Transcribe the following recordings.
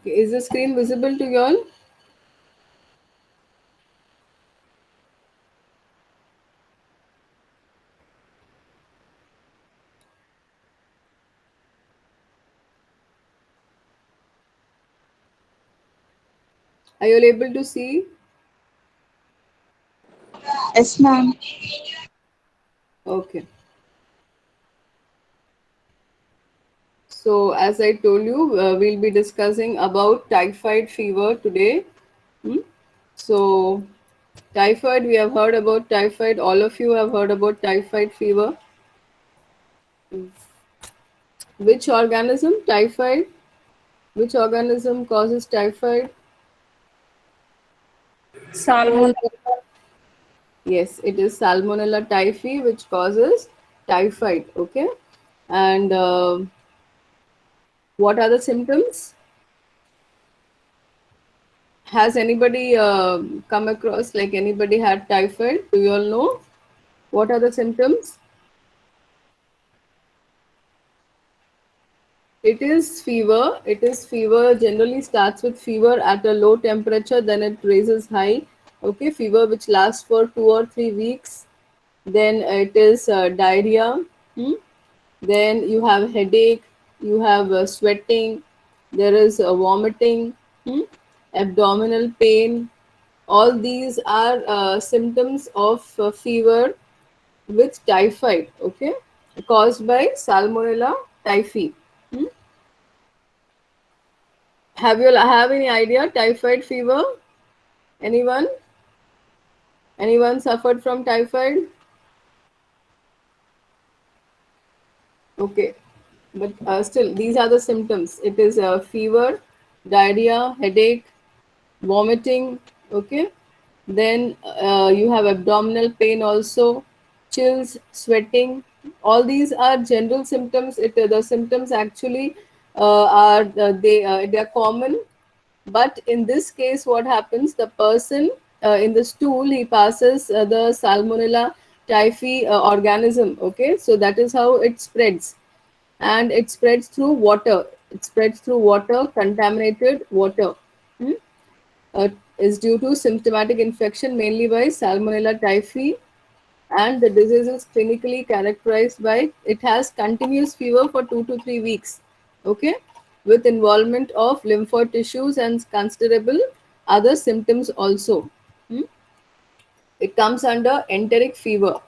Okay, is the screen visible to you all? Are you all able to see? Yes, ma'am. Okay. So, as I told you, we'll be discussing about typhoid fever today. Hmm? So, typhoid, we have heard about typhoid. All of you have heard about typhoid fever. Which organism? Typhoid. Which organism causes typhoid? Salmon. Yes, it is Salmonella typhi, which causes typhoid. Okay. And what are the symptoms? Has anybody come across, like anybody had typhoid? Do you all know? What are the symptoms? It is fever. It is fever. Generally starts with fever at a low temperature, then it raises high. Okay, fever which lasts for 2 or 3 weeks. Then it is diarrhea. Hmm? Then you have headache. You have sweating. There is vomiting. Hmm? Abdominal pain. All these are symptoms of fever with typhoid. Okay, caused by Salmonella typhi. Hmm? Have you have any idea typhoid fever? Anyone? Anyone suffered from typhoid? Okay, but still, these are the symptoms. It is fever, diarrhea, headache, vomiting. Okay, then you have abdominal pain also, chills, sweating. All these are general symptoms. The symptoms actually are they are common. But in this case, what happens? The person in the stool, he passes the Salmonella typhi organism. Okay, so that is how it spreads, and it spreads through water. It spreads through water, contaminated water. Hmm? Is due to symptomatic infection mainly by Salmonella typhi, and the disease is clinically characterized by it has continuous fever for 2 to 3 weeks. Okay, with involvement of lymphoid tissues and considerable other symptoms also. Hmm? It comes under enteric fever.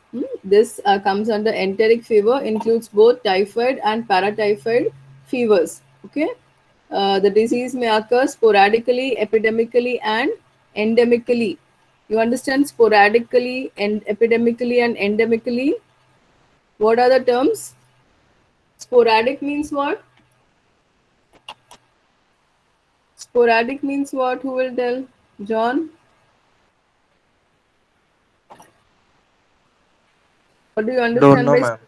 This comes under enteric fever, includes both typhoid and paratyphoid fevers. Okay, the disease may occur sporadically, epidemically, and endemically. You understand sporadically and epidemically and endemically? What are the terms? Sporadic means what? Sporadic means what? Who will tell? John, what do you Don't understand know, by ma'am.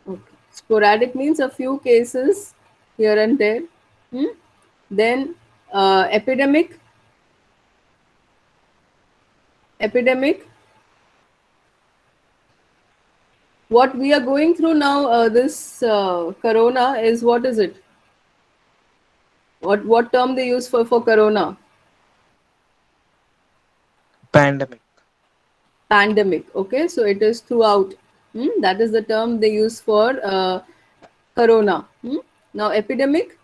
okay. Sporadic means a few cases here and there. Hmm? Then epidemic. Epidemic. What we are going through now, this corona is what is it? What term they use for corona? Pandemic. Pandemic. Okay, so it is throughout. That is the term they use for corona. Now epidemic.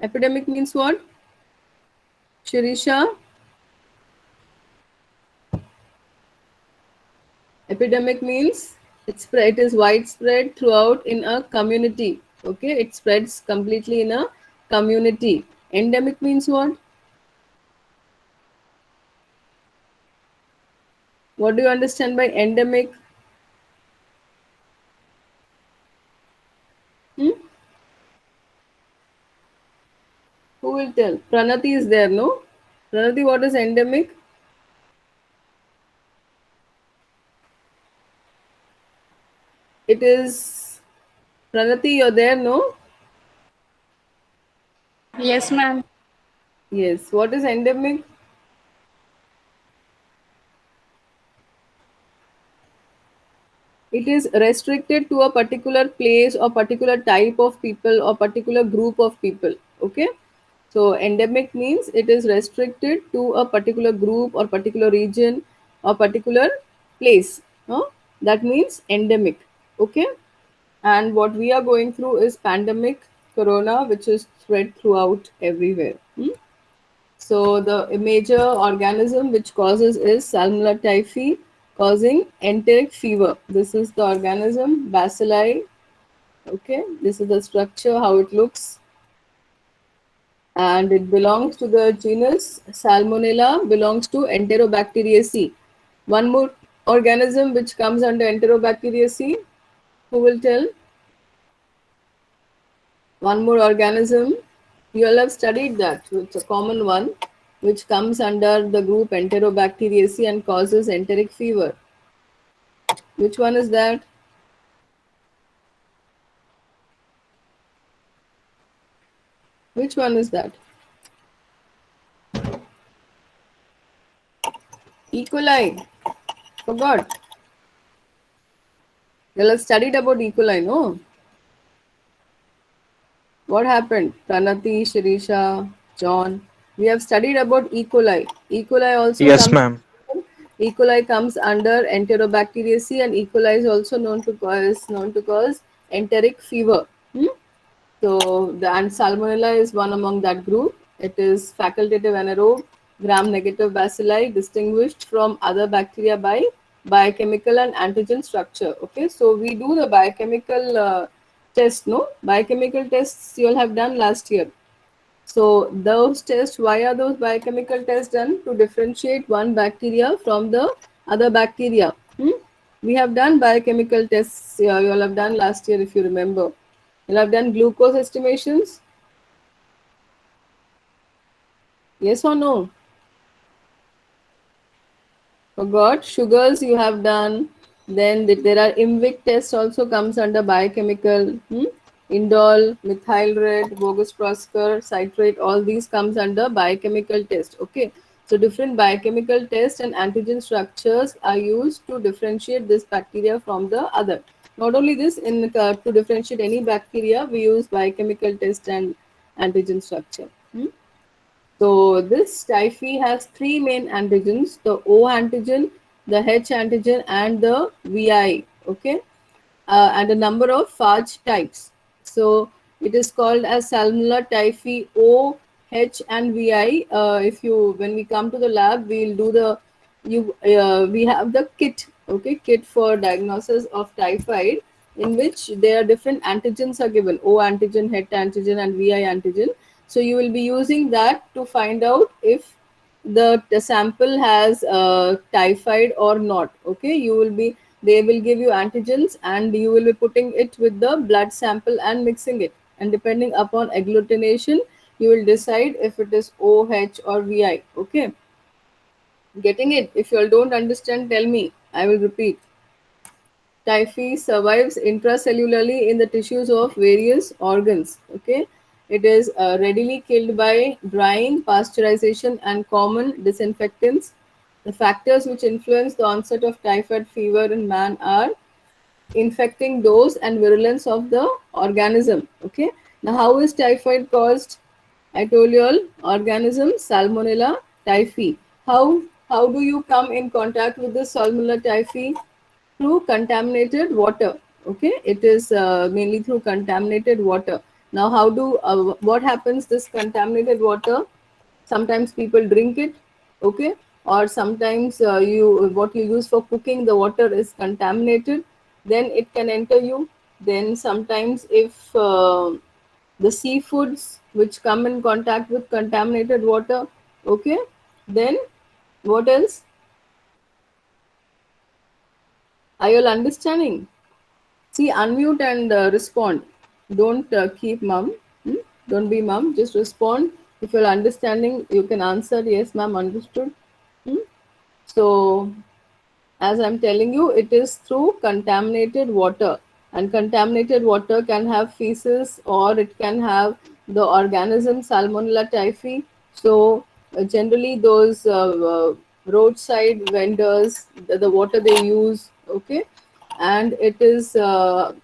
Epidemic means what? Shirisha. Epidemic means it is widespread throughout in a community. Okay, it spreads completely in a community. Endemic means what? What do you understand by endemic? Hmm? Who will tell? Pranati is there, no? Pranati, what is endemic? It is Pranati, you're there, no? Yes, ma'am. Yes. What is endemic? it is restricted to a particular place or particular type of people or particular group of people. Okay, so endemic means it is restricted to a particular group or particular region or particular place. Huh? That means endemic. Okay, and what we are going through is pandemic corona, which is spread throughout everywhere. So the major organism which causes is Salmonella typhi, causing enteric fever. This is the organism Bacilli. Okay, this is the structure, how it looks, and it belongs to the genus Salmonella, belongs to Enterobacteriaceae. One more organism which comes under Enterobacteriaceae. Who will tell? One more organism. You all have studied that. It's a common one which comes under the group Enterobacteriaceae and causes enteric fever. Which one is that? Which one is that? E. coli. Forgot. You all have studied about E. coli, no? What happened? Pranati, Shirisha, John. We have studied about E. coli. E. coli also Yes, comes. ma'am. E. coli comes under Enterobacteriaceae, and E. coli is also known to cause enteric fever. So the and Salmonella is one among that group. It is facultative anaerobe, gram-negative bacilli, distinguished from other bacteria by biochemical and antigen structure. Okay, so we do the biochemical test. No, biochemical tests you all have done last year. So those tests, why are those biochemical tests done? To differentiate one bacteria from the other bacteria. We have done biochemical tests. You all have done last year, if you remember. You all have done glucose estimations. Yes or no? Forgot. Sugars you have done. Then there are IMVIC tests also comes under biochemical. Indol, methyl red, bogus prosker, citrate, all these comes under biochemical test. Okay. So different biochemical tests and antigen structures are used to differentiate this bacteria from the other. Not only this, in to differentiate any bacteria, we use biochemical test and antigen structure. So this typhi has three main antigens: the O antigen, the H antigen, and the VI. Okay, and a number of phage types. So it is called as Salmonella typhi O, H, and VI. If you when we come to the lab, we'll do the we have the kit. Okay, kit for diagnosis of typhoid, in which there are different antigens are given: O antigen, H antigen, and VI antigen. So you will be using that to find out if the sample has typhoid or not. Okay, you will be they will give you antigens and you will be putting it with the blood sample and mixing it, and depending upon agglutination you will decide if it is OH or VI. Okay, getting it? If you all don't understand, tell me, I will repeat. Typhi survives intracellularly in the tissues of various organs. Okay, it is readily killed by drying, pasteurization, and common disinfectants. The factors which influence the onset of typhoid fever in man are infecting dose and virulence of the organism. Okay, now how is typhoid caused? I told you all, organism Salmonella typhi. How do you come in contact with the Salmonella typhi? Through contaminated water. Okay, it is mainly through contaminated water. Now how do what happens this contaminated water? Sometimes people drink it. Okay, or sometimes you what you use for cooking, the water is contaminated, then it can enter you. Then sometimes if the seafoods which come in contact with contaminated water. Okay, then what else? Are you all understanding? See, unmute and respond. Don't keep mum. Don't be mum. Just respond. If you're understanding, you can answer yes, ma'am, understood. So, as I'm telling you, it is through contaminated water, and contaminated water can have feces or it can have the organism Salmonella typhi. So, generally, those roadside vendors, the water they use, okay, and it is the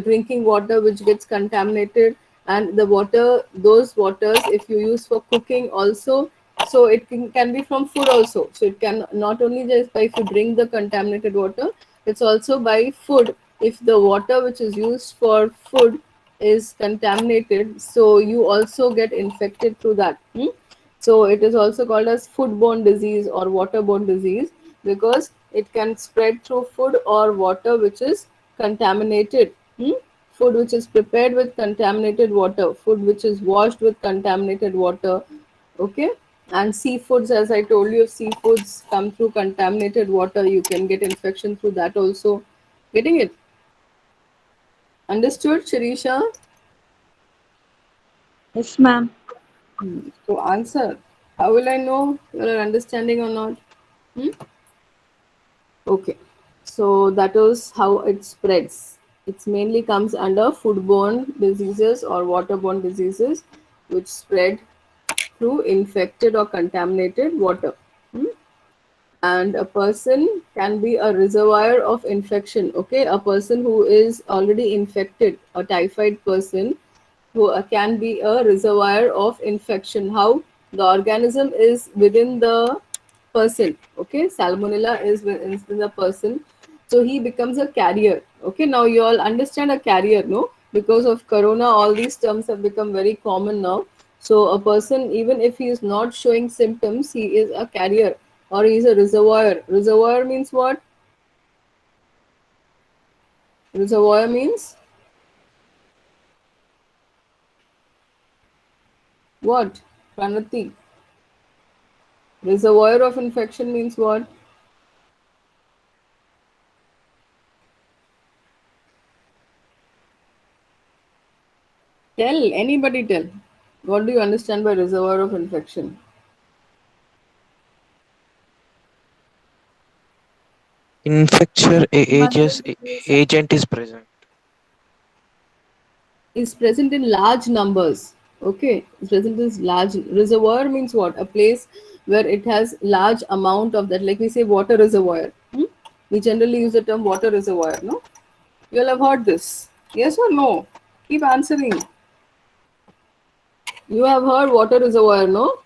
drinking water which gets contaminated, and the water, those waters if you use for cooking also, so it can be from food also. So it can not only just by if you drink the contaminated water, it's also by food. If the water which is used for food is contaminated, so you also get infected through that. So it is also called as foodborne disease or waterborne disease, because it can spread through food or water which is contaminated. Food which is prepared with contaminated water, food which is washed with contaminated water. Okay. And seafoods, as I told you, if seafoods come through contaminated water, you can get infection through that also. Getting it? Understood, Shirisha? Yes, ma'am. So answer. How will I know you're understanding or not? Hmm? Okay. So that is how it spreads. It mainly comes under foodborne diseases or waterborne diseases, which spread through infected or contaminated water. Hmm? And a person can be a reservoir of infection. Okay, a person who is already infected, a typhoid person, who can be a reservoir of infection. How? The organism is within the person. Okay, salmonella is within the person, so he becomes a carrier. Okay, now you all understand a carrier, no? Because of corona, all these terms have become very common now. So a person, even if he is not showing symptoms, he is a carrier or he is a reservoir. Reservoir means what? Reservoir means what? Pranati. Reservoir of infection means what? Tell, anybody tell. What do you understand by reservoir of infection? Infectious Mother agents disease. agent is present. Is present in large numbers. Okay, it's present in large. Reservoir means what? A place where it has large amount of that. Like we say, water reservoir. We generally use the term water reservoir. No, you'll have heard this. Yes or no? Keep answering. You have heard water reservoir, no?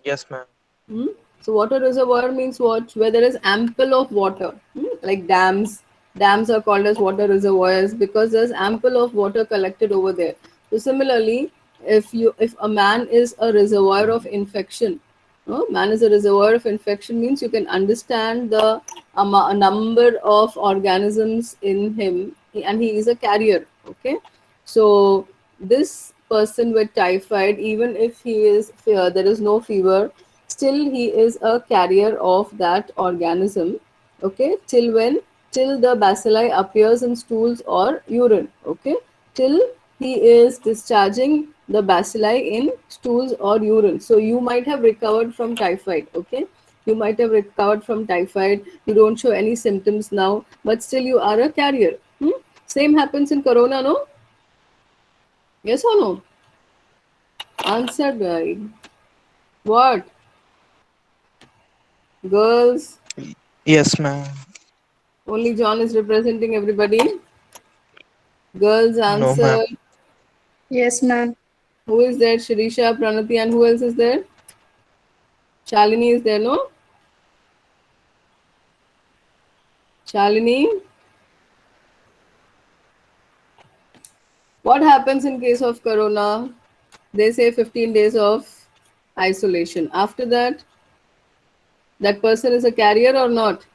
Yes, ma'am. Hmm? So water reservoir means what? Where there is ample of water, like dams. Dams are called as water reservoirs because there's ample of water collected over there. So similarly, if a man is a reservoir of infection, man is a reservoir of infection means you can understand the number of organisms in him, and he is a carrier. Okay, so this person with typhoid, even if there is no fever, still he is a carrier of that organism. Okay, till when? Till the bacilli appears in stools or urine. Okay, till he is discharging the bacilli in stools or urine. So you might have recovered from typhoid. Okay, you might have recovered from typhoid. You don't show any symptoms now, but still you are a carrier. Same happens in corona, no? Yes or no? Answer, guy. What? Girls? Yes, ma'am. Only John is representing everybody. Girls No, ma'am. answer. Yes, ma'am. Who is there? Shirisha, Pranati, and who else is there? Shalini is there, no? Shalini, what happens in case of corona? They say 15 days of isolation. After that, that person is a carrier or not?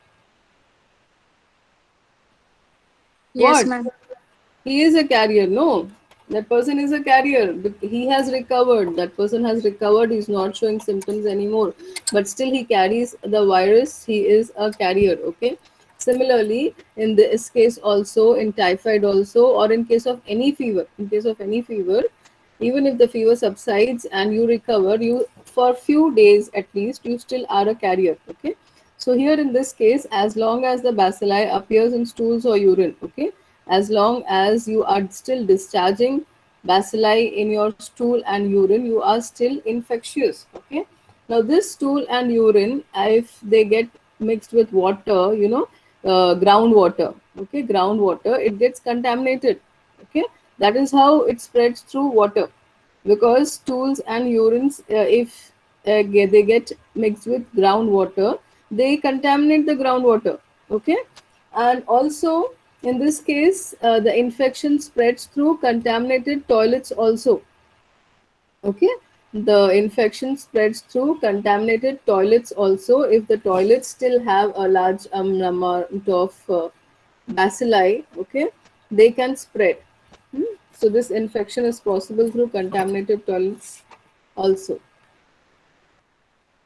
Yes, What? ma'am. He is a carrier, no? That person is a carrier. He has recovered. That person has recovered. He's not showing symptoms anymore. But still, he carries the virus. He is a carrier, okay? Similarly, in this case, also in typhoid, also, or in case of any fever, even if the fever subsides and you recover, you for few days at least, you still are a carrier, okay? So here in this case, as long as the bacilli appears in stools or urine, okay, as long as you are still discharging bacilli in your stool and urine, you are still infectious. Okay. Now this stool and urine, if they get mixed with water, groundwater. Okay, groundwater, it gets contaminated. Okay, that is how it spreads through water, because stools and urines, if they get mixed with groundwater, they contaminate the groundwater. Okay, and also in this case, the infection spreads through contaminated toilets also. Okay, the infection spreads through contaminated toilets also. If the toilets still have a large amount of bacilli, okay, they can spread. So this infection is possible through contaminated toilets also.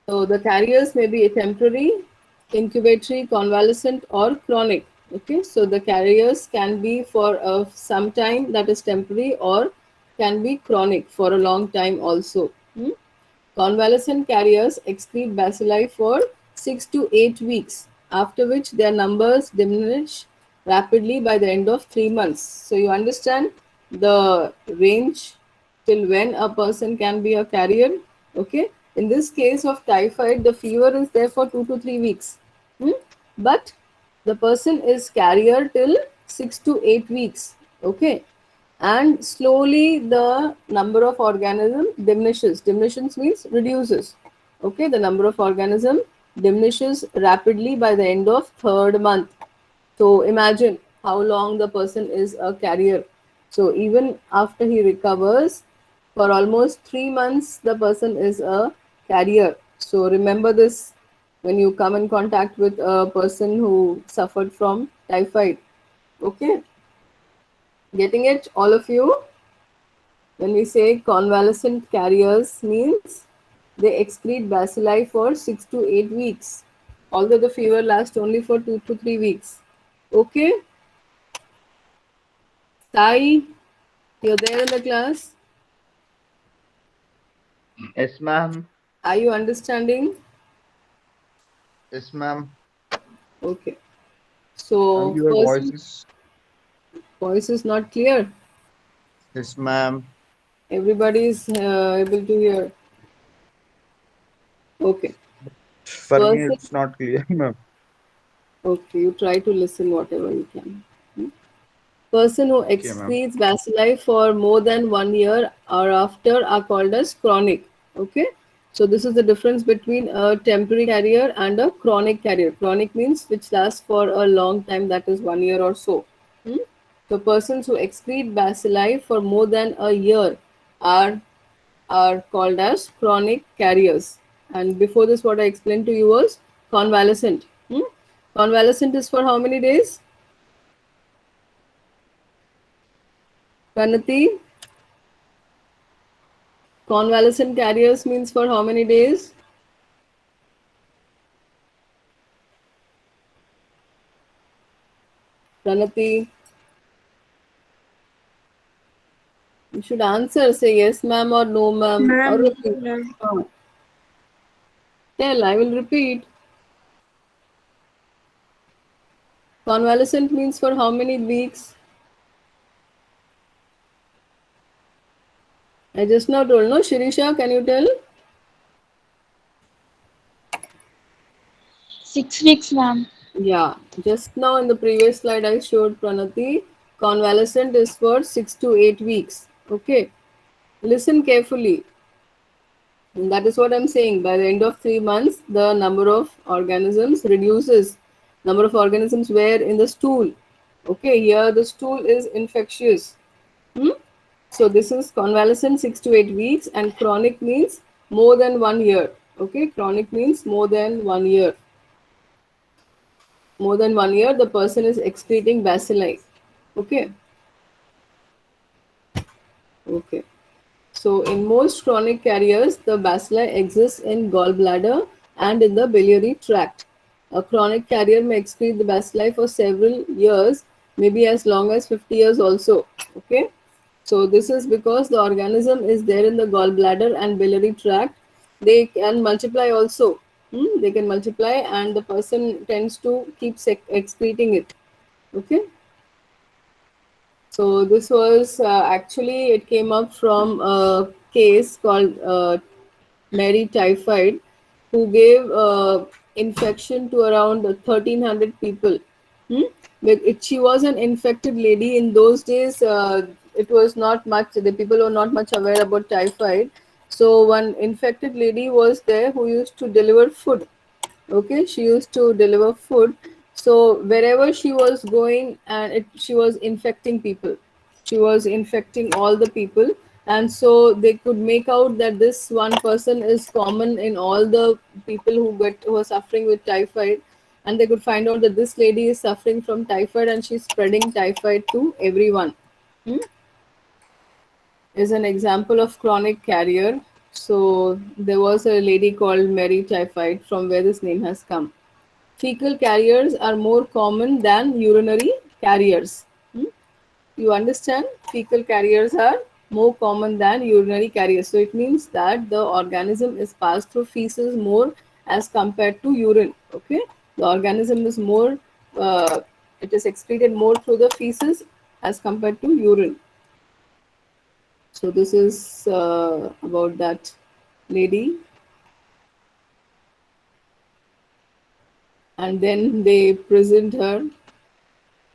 So the carriers may be temporary, incubatory, convalescent, or chronic. Okay, so the carriers can be for some time, that is temporary, or can be chronic for a long time also. Convalescent carriers excrete bacilli for 6 to 8 weeks, after which their numbers diminish rapidly by the end of 3 months. So you understand the range till when a person can be a carrier. Okay, in this case of typhoid, the fever is there for 2 to 3 weeks. But the person is carrier till 6 to 8 weeks. Okay, and slowly the number of organism diminishes means reduces. Okay, the number of organism diminishes rapidly by the end of third month. So imagine how long the person is a carrier. So even after he recovers, for almost 3 months the person is a carrier. So remember this when you come in contact with a person who suffered from typhoid. Okay, getting it, all of you? When we say convalescent carriers means they excrete bacilli for 6 to 8 weeks, although the fever lasts only for 2 to 3 weeks. Okay, Sai, you're there in the class. Yes, ma'am. Are you understanding? Yes, ma'am. Okay. Ma'am, So your first, voice is not clear. yes, ma'am. Everybody is able to hear. Okay. For me, Person. it's not clear, ma'am. Okay. You try to listen whatever you can. Person who Okay, ma'am. excretes bacilli for more than 1 year or after are called as chronic. Okay, so this is the difference between a temporary carrier and a chronic carrier. Chronic means which lasts for a long time, that is 1 year or so. So persons who excrete bacilli for more than a year are called as chronic carriers. And before this, what I explained to you was convalescent. Convalescent is for how many days? Pranati, convalescent carriers means for how many days? Pranati, you should answer. Say yes, ma'am, or no, ma'am, or Ma'am, repeat. ma'am. Tell, I will repeat. Convalescent means for how many weeks? I just now told, no? Shirisha, can you tell? 6 weeks, ma'am. Yeah, just now in the previous slide I showed Pranati, convalescent is for 6 to 8 weeks. Okay, listen carefully. That is what I'm saying. By the end of 3 months, the number of organisms reduces. Number of organisms where in the stool. Okay, here the stool is infectious. So this is convalescent 6 to 8 weeks, and chronic means more than 1 year. Okay, chronic means more than 1 year. More than 1 year, the person is excreting bacilli. Okay. Okay. So, in most chronic carriers, the bacilli exists in gallbladder and in the biliary tract. A chronic carrier may excrete the bacilli for several years, maybe as long as 50 years also. Okay. So, this is because the organism is there in the gallbladder and biliary tract. They can multiply also. They can multiply, and the person tends to keep excreting it. Okay. So this was actually, it came up from a case called Mary Typhoid, who gave infection to around 1,300 people. Hmm? She was an infected lady in those days. It was not much. The people were not much aware about typhoid. So one infected lady was there who used to deliver food. Okay, she used to deliver food. So wherever she was going, and she was infecting people. She was infecting all the people, and so they could make out that this one person is common in all the people who are suffering with typhoid, and they could find out that this lady is suffering from typhoid and she's spreading typhoid to everyone. Hmm? Is an example of chronic carrier. So there was a lady called Mary Typhoid, from where this name has come. Fecal carriers are more common than urinary carriers. Hmm? You understand? Fecal carriers are more common than urinary carriers. So it means that the organism is passed through feces more as compared to urine. Okay, the organism is more, it is excreted more through the feces as compared to urine. So this is about that lady, and then they imprisoned her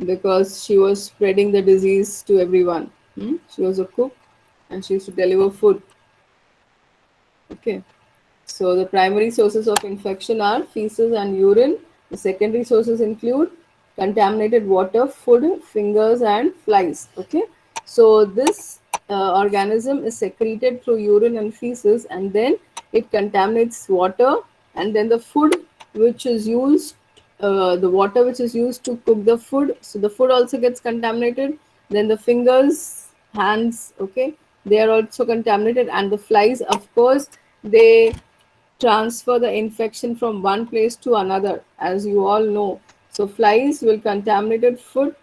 because she was spreading the disease to everyone. Hmm? She was a cook and she used to deliver food. Okay. So the primary sources of infection are feces and urine. The secondary sources include contaminated water, food, fingers, and flies. Okay. So this organism is secreted through urine and feces, and then it contaminates water, and then the food which is used, the water which is used to cook the food. So the food also gets contaminated. Then the fingers, hands, okay, they are also contaminated, and the flies, of course, they transfer the infection from one place to another, as you all know. So flies will contaminate food,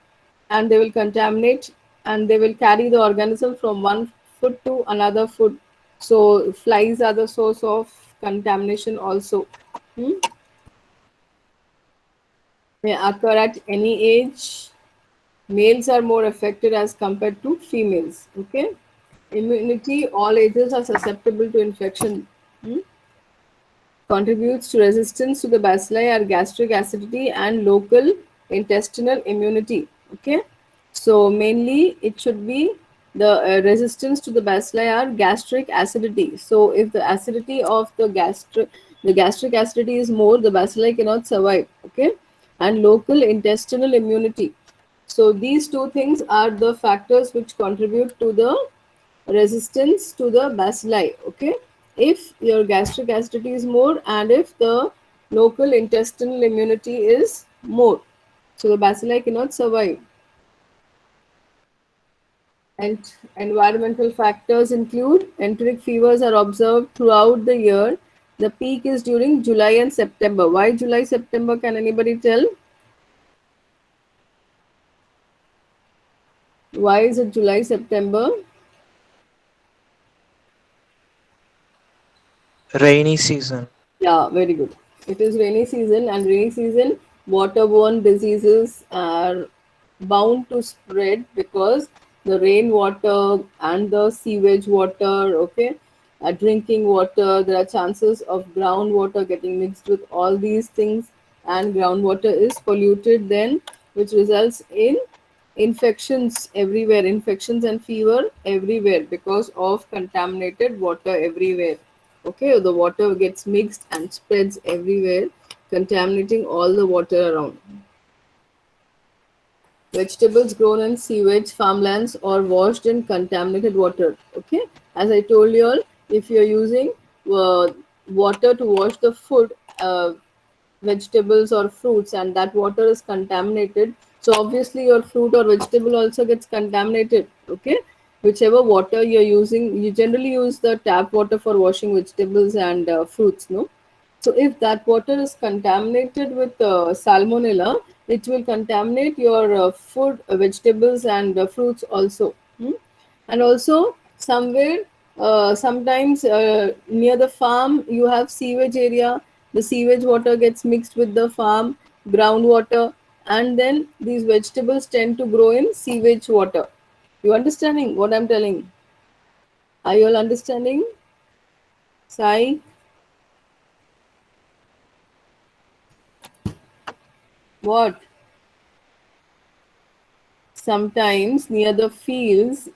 and they will contaminate, and they will carry the organism from one food to another food. So flies are the source of contamination also. Hmm? May occur at any age. Males are more affected as compared to females. Okay. Immunity, all ages are susceptible to infection. Hmm? Contributes to resistance to the bacilli are gastric acidity and local intestinal immunity. Okay, so mainly it should be the resistance to the bacilli are gastric acidity. So if the acidity of the gastric acidity is more, the bacilli cannot survive. Okay, and local intestinal immunity. So these two things are the factors which contribute to the resistance to the bacilli. Okay, if your gastric acidity is more and if the local intestinal immunity is more, so the bacilli cannot survive. And environmental factors include enteric fevers are observed throughout the year. The peak is during July and September. Why July, September? Can anybody tell? Why is it July, September? Rainy season. Yeah, very good. It is rainy season, and rainy season waterborne diseases are bound to spread because the rainwater and the sewage water, okay, drinking water, there are chances of groundwater getting mixed with all these things, and groundwater is polluted then, which results in infections everywhere, infections and fever everywhere because of contaminated water everywhere. Okay, the water gets mixed and spreads everywhere, contaminating all the water around. Vegetables grown in sewage, farmlands, or washed in contaminated water. Okay, as I told you all, if you're using uh, water to wash the food, vegetables or fruits, and that water is contaminated, so obviously your fruit or vegetable also gets contaminated. Okay, whichever water you're using, you generally use the tap water for washing vegetables and fruits, no? So if that water is contaminated with salmonella, it will contaminate your food, vegetables, and fruits also. Hmm? And also somewhere, sometimes near the farm, you have sewage area. The sewage water gets mixed with the farm groundwater, and then these vegetables tend to grow in sewage water. You understanding what I'm telling? Are you all understanding? Sai, what? sometimes near the fields,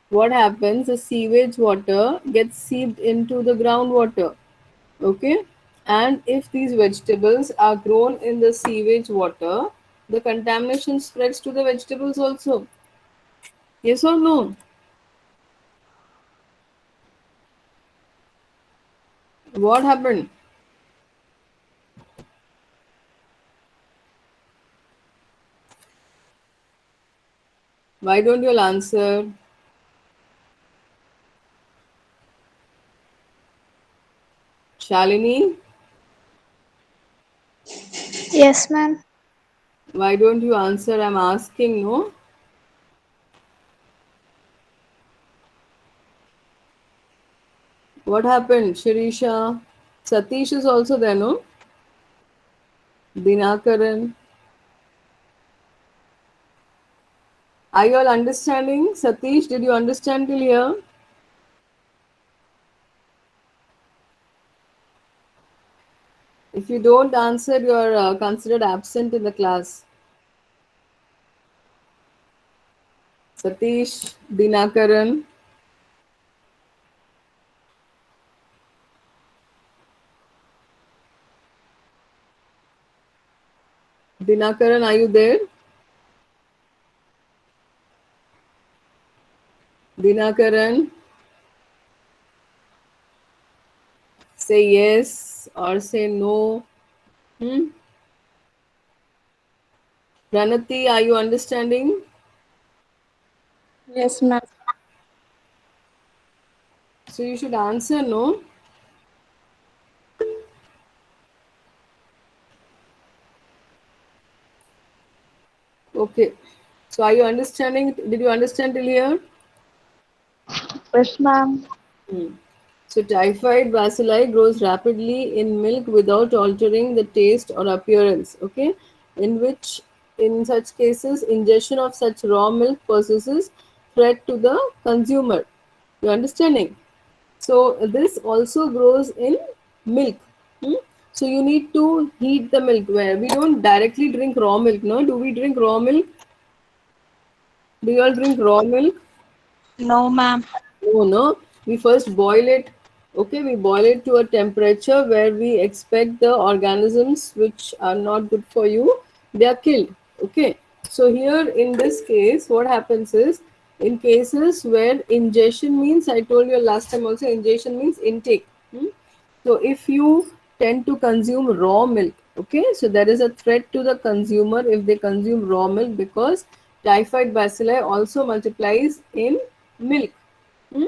what happens? The sewage water gets seeped into the groundwater. Okay, and if these vegetables are grown in the sewage water, the contamination spreads to the vegetables also. Yes or no? What happened? Why don't you all answer? Shalini, Yes, ma'am. why don't you answer? I'm asking, no? What happened? Shirisha, Satish is also there, no? Dinakaran. Are you all understanding? Satish, did you understand till here? If you don't answer, you're considered absent in the class. Satish, Dinakaran. Dinakaran, are you there? Dinakaran, say yes or say no. Hmm? Pranati, are you understanding? Yes, ma'am. So you should answer no. Okay. So are you understanding? Did you understand till here? Yes, ma'am. Hmm. So typhoid bacilli grows rapidly in milk without altering the taste or appearance. Okay, in such cases, ingestion of such raw milk poses threat to the consumer. You understanding? So this also grows in milk. Hmm? So you need to heat the milk. Where we don't directly drink raw milk. No, do we drink raw milk? Do you all drink raw milk? No, ma'am. No, no. We first boil it. Okay, we boil it to a temperature where we expect the organisms which are not good for you, they are killed. Okay. So here in this case, what happens is in cases where ingestion means, I told you last time also, ingestion means intake. Hmm? So if you tend to consume raw milk, okay, so there is a threat to the consumer if they consume raw milk because typhoid bacilli also multiplies in milk. Hmm?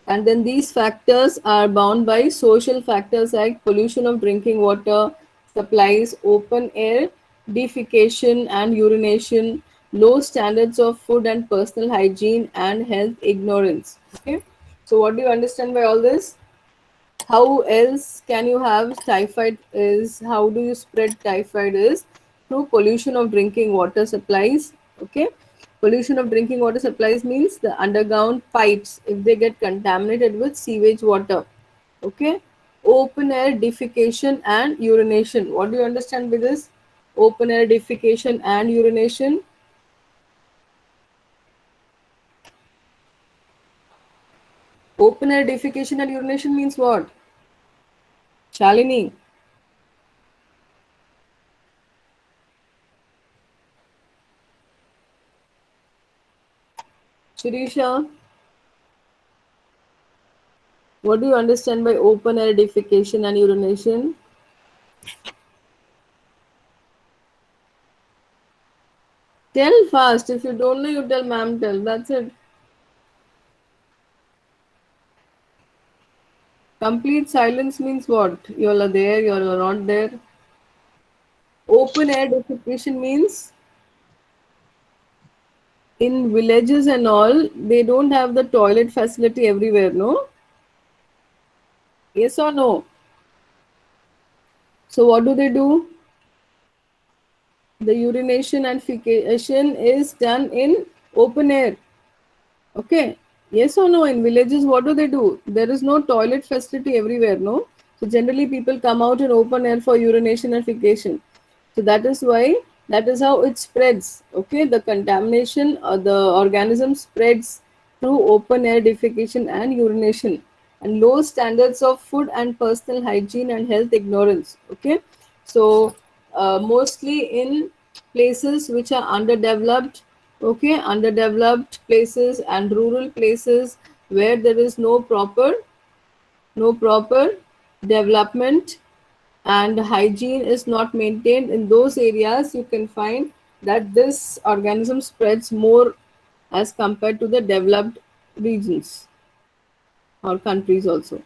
And then these factors are bound by social factors like pollution of drinking water, supplies, open air, defecation and urination, low standards of food and personal hygiene, and health ignorance. Okay. So, what do you understand by all this? How else can you have typhoid? Is how do you spread typhoid? Is through pollution of drinking water supplies. Okay, pollution of drinking water supplies means the underground pipes if they get contaminated with sewage water. Okay, open air defecation and urination. What do you understand by this? Open air defecation and urination. Open air defecation and urination means what? Shalini. Shirisha. What do you understand by open air defecation and urination? Tell fast. If you don't know, you tell ma'am, tell. That's it. Complete silence means what? You all are there, you all are not there. Open air defecation means in villages and all, they don't have the toilet facility everywhere, no? Yes or no? So what do they do? The urination and fecation is done in open air. Okay. Yes or no? In villages, what do they do? There is no toilet facility everywhere, no? So generally people come out in open air for urination and fecation. So that is why, that is how it spreads. Okay, the contamination or the organism spreads through open air defecation and urination, and low standards of food and personal hygiene and health ignorance. Okay, so mostly in places which are underdeveloped, okay, underdeveloped places and rural places where there is no proper development and hygiene is not maintained, in those areas you can find that this organism spreads more as compared to the developed regions or countries also.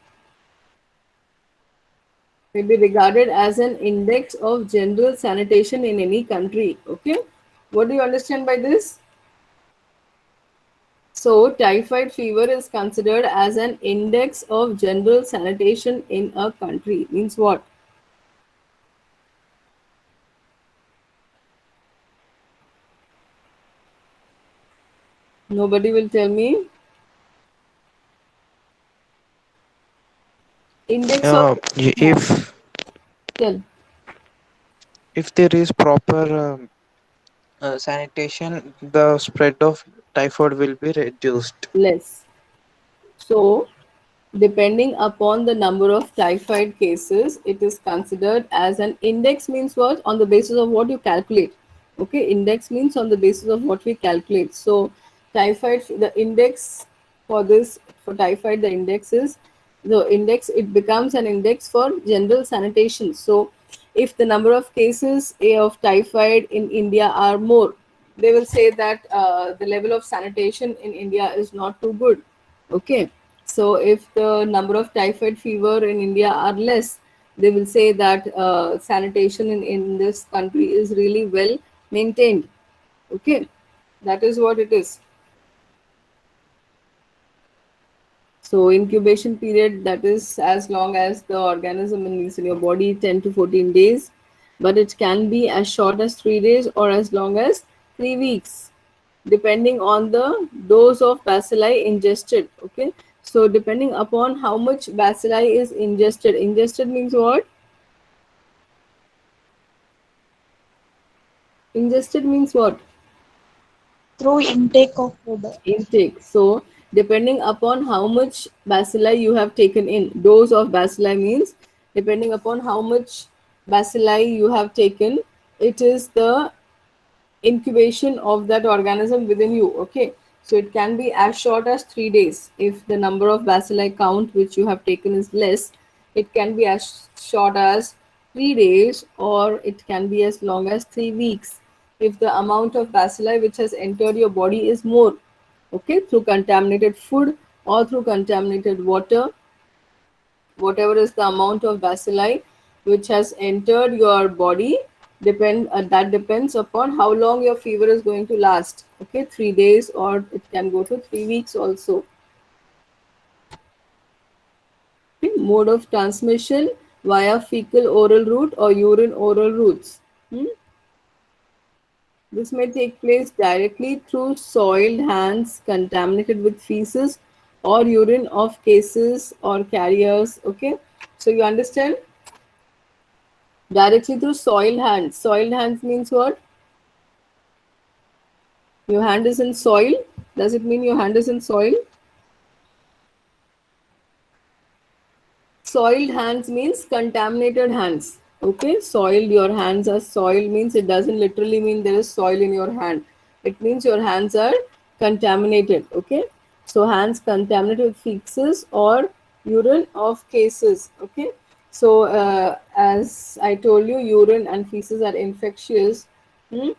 May be regarded as an index of general sanitation in any country. Okay, what do you understand by this? So typhoid fever is considered as an index of general sanitation in a country. Means what? Nobody will tell me. Index of, huh, tell. if there is proper sanitation, the spread of typhoid will be reduced. Less. So, depending upon the number of typhoid cases, it is considered as an index. Means what? On the basis of what you calculate. Okay, index means on the basis of what we calculate. So, typhoid, the index for this, for typhoid, the index is, the index, it becomes an index for general sanitation. So, if the number of cases of typhoid in India are more, they will say that the level of sanitation in India is not too good. Okay, so if the number of typhoid fever in India are less, they will say that sanitation in this country is really well maintained. Okay, that is what it is. So incubation period, that is as long as the organism is in your body, 10 to 14 days, but it can be as short as 3 days or as long as 3 weeks, depending on the dose of bacilli ingested. Okay, so depending upon how much bacilli is ingested means what? Ingested means what? Through intake of food. Intake. So depending upon how much bacilli you have taken in, dose of bacilli means depending upon how much bacilli you have taken, it is the incubation of that organism within you. Okay, so it can be as short as 3 days if the number of bacilli count which you have taken is less. It can be as short as 3 days, or it can be as long as 3 weeks if the amount of bacilli which has entered your body is more. Okay, through contaminated food or through contaminated water, whatever is the amount of bacilli which has entered your body, that depends upon how long your fever is going to last. Okay, 3 days, or it can go to 3 weeks also. Okay, mode of transmission via fecal oral route or urine oral routes. This may take place directly through soiled hands contaminated with feces or urine of cases or carriers. Okay, so you understand? Directly through soiled hands. Soiled hands means what? Your hand is in soil. Does it mean your hand is in soil? Soiled hands means contaminated hands. Okay, soiled, your hands are soiled means it doesn't literally mean there is soil in your hand. It means your hands are contaminated. Okay, so hands contaminated with feces or urine of cases. Okay, so as I told you, urine and feces are infectious. Hmm?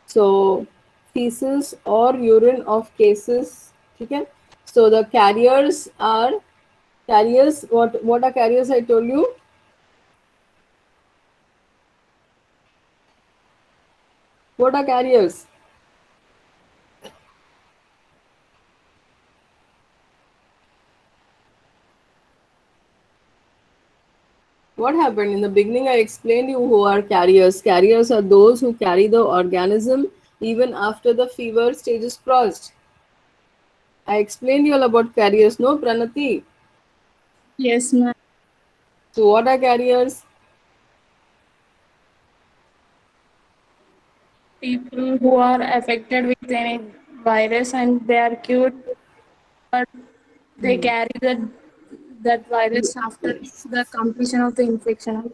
So feces or urine of cases. Okay, so the carriers, what are carriers? I told you. What are carriers? What happened in the beginning? I explained you who are carriers. Carriers are those who carry the organism even after the fever stage is crossed. I explained you all about carriers, no, Pranati? Yes, ma'am. So what are carriers? people who are affected with any virus and they are cured, but they carry that virus after Yes. the completion of the infection.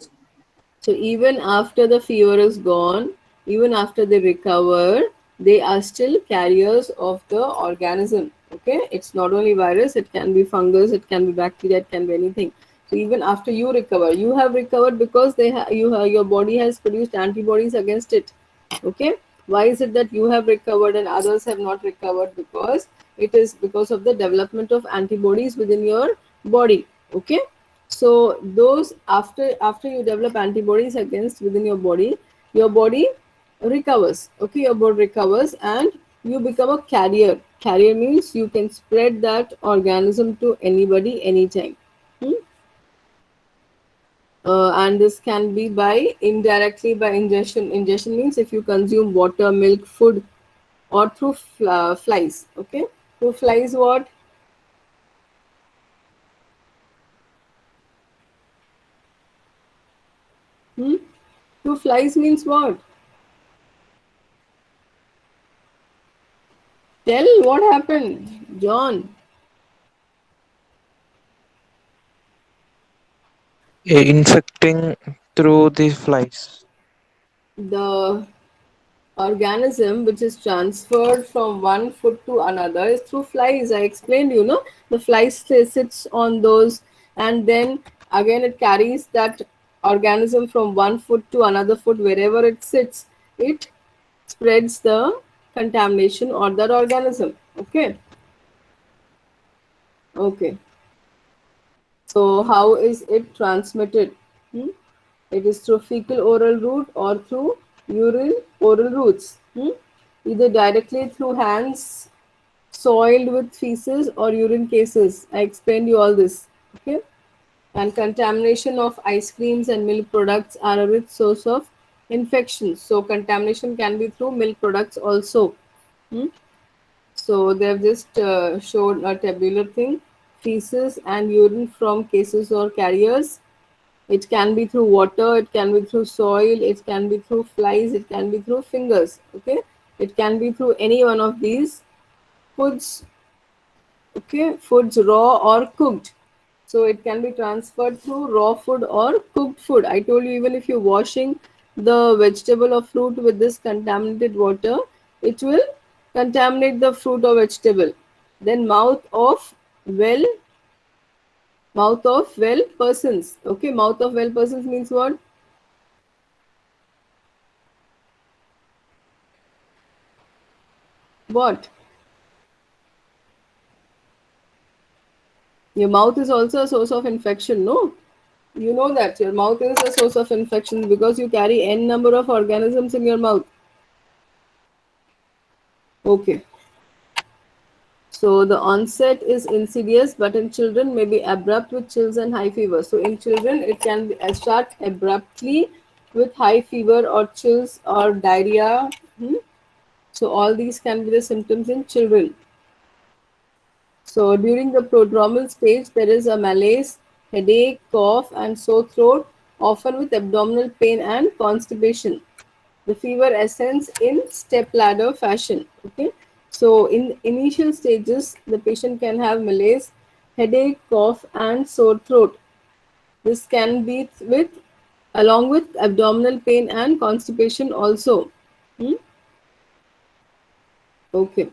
So even after the fever is gone, even after they recover, they are still carriers of the organism. Okay, it's not only virus; it can be fungus, it can be bacteria, it can be anything. So even after you recover, you have recovered because your body has produced antibodies against it. Okay, why is it that you have recovered and others have not recovered? Because it is because of the development of antibodies within your body. Okay, so those after you develop antibodies against within your body recovers. Okay, your body recovers and you become a carrier means you can spread that organism to anybody anytime. Hmm? And this can be by indirectly by ingestion. Ingestion means if you consume water, milk, food, or through flies. Okay, through flies, what? Hmm? Through flies means what? Tell what happened, John. Infecting through the flies. The organism which is transferred from one foot to another is through flies. I explained, the fly sits on those, and then again it carries that organism from one foot to another foot. Wherever it sits, it spreads the contamination or that organism. Okay. Okay. So how is it transmitted? Hmm? It is through fecal oral route or through urine oral routes. Either directly through hands soiled with feces or urine cases. I explained you all this. Okay. And contamination of ice creams and milk products are a rich source of infections. So contamination can be through milk products also. Hmm? So they've just showed a tabular thing, feces and urine from cases or carriers. It can be through water, it can be through soil, it can be through flies, it can be through fingers. Okay, it can be through any one of these foods. Okay, foods raw or cooked. So it can be transferred through raw food or cooked food. I told you, even if you're washing the vegetable or fruit with this contaminated water, it will contaminate the fruit or vegetable. Then well mouth of well persons. Okay, mouth of well persons means what? What? Your mouth is also a source of infection, no? You know that your mouth is a source of infection because you carry n number of organisms in your mouth. Okay. So the onset is insidious, but in children may be abrupt with chills and high fever. So in children, it can start abruptly with high fever or chills or diarrhea. So all these can be the symptoms in children. So during the prodromal stage, there is a malaise, headache, cough, and sore throat, often with abdominal pain and constipation. The fever ascends in step ladder fashion. Okay, so in initial stages, the patient can have malaise, headache, cough, and sore throat. This can be with along with abdominal pain and constipation also. Hmm? Okay.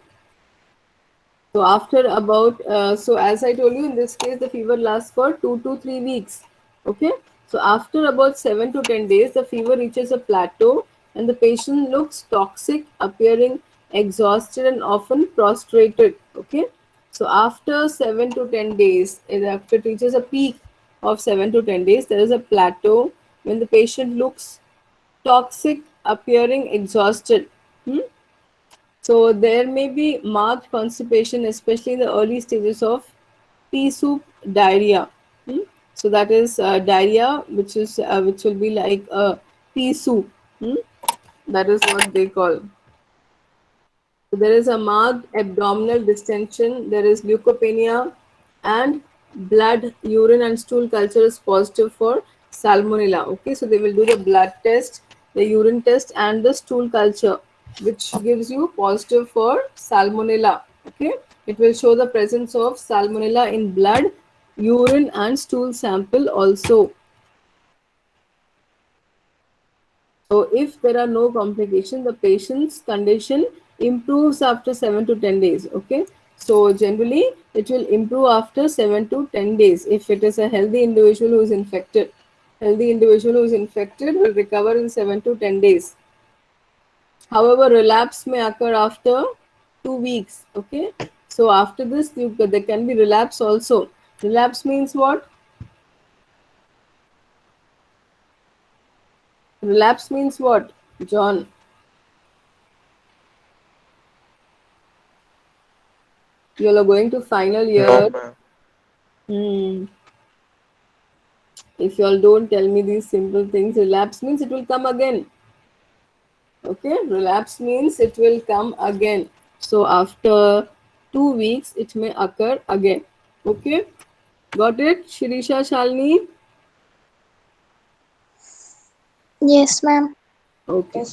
So after about so as I told you, in this case the fever lasts for 2 to 3 weeks. Okay. So after about 7 to 10 days, the fever reaches a plateau and the patient looks toxic, appearing exhausted and often prostrated. Okay. So after 7 to 10 days, after it reaches a peak of 7 to 10 days, there is a plateau when the patient looks toxic, appearing exhausted. Hmm? So there may be marked constipation, especially in the early stages of pea soup diarrhea. Hmm? So that is diarrhea, which will be like a pea soup. Hmm? That is what they call. So there is a marked abdominal distension. There is leukopenia, and blood, urine, and stool culture is positive for salmonella. Okay, so they will do the blood test, the urine test, and the stool culture. which gives you positive for salmonella. Okay, it will show the presence of salmonella in blood, urine, and stool sample also. So if there are no complications, the patient's condition improves after 7 to 10 days. Okay. So generally it will improve after 7 to 10 days if it is a healthy individual who is infected. Healthy individual who is infected will recover in 7 to 10 days. However, relapse may occur after 2 weeks. Okay. So after this, there can be relapse also. Relapse means what? Relapse means what, John? You all are going to final No, year. ma'am. Hmm. If you all don't tell me these simple things, relapse means it will come again. Okay, relapse means it will come again. So after 2 weeks, it may occur again. Okay, got it, Shirisha, Shalini? Yes, ma'am. Okay.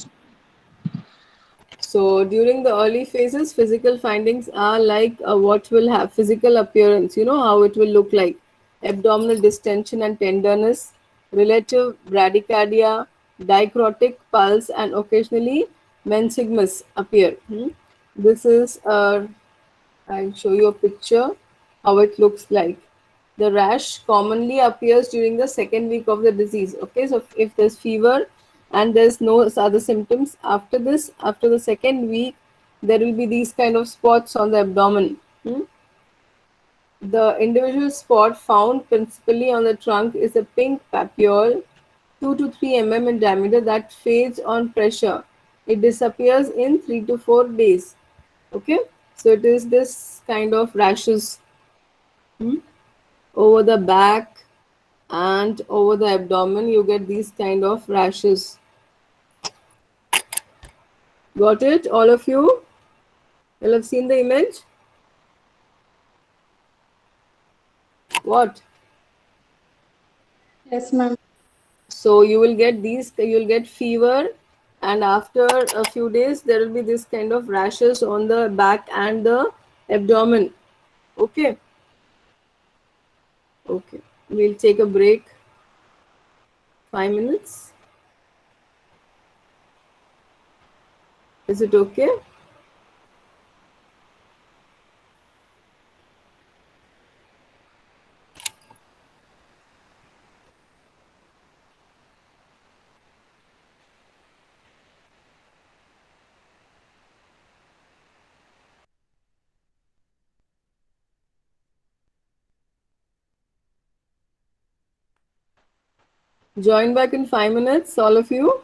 So during the early phases, physical findings are like what will have physical appearance, you know, how it will look like abdominal distension and tenderness, relative bradycardia, dicrotic pulse, and occasionally meniscus appear. This is I'll show you a picture how it looks like. The rash commonly appears during the second week of the disease. Okay, so if there's fever and there's no other symptoms, after this, after the second week, there will be these kind of spots on the abdomen. The individual spot found principally on the trunk is a pink papule, 2 to 3 mm in diameter, that fades on pressure. It disappears in 3 to 4 days. Okay, so it is this kind of rashes over the back and over the abdomen. You get these kind of rashes. Got it, all of you? You'll have seen the image. What? Yes, ma'am. So you will get these, you'll get fever, and after a few days there will be this kind of rashes on the back and the abdomen. Okay. Okay, we'll take a break, 5 minutes. Is it okay? Join back in 5 minutes, all of you.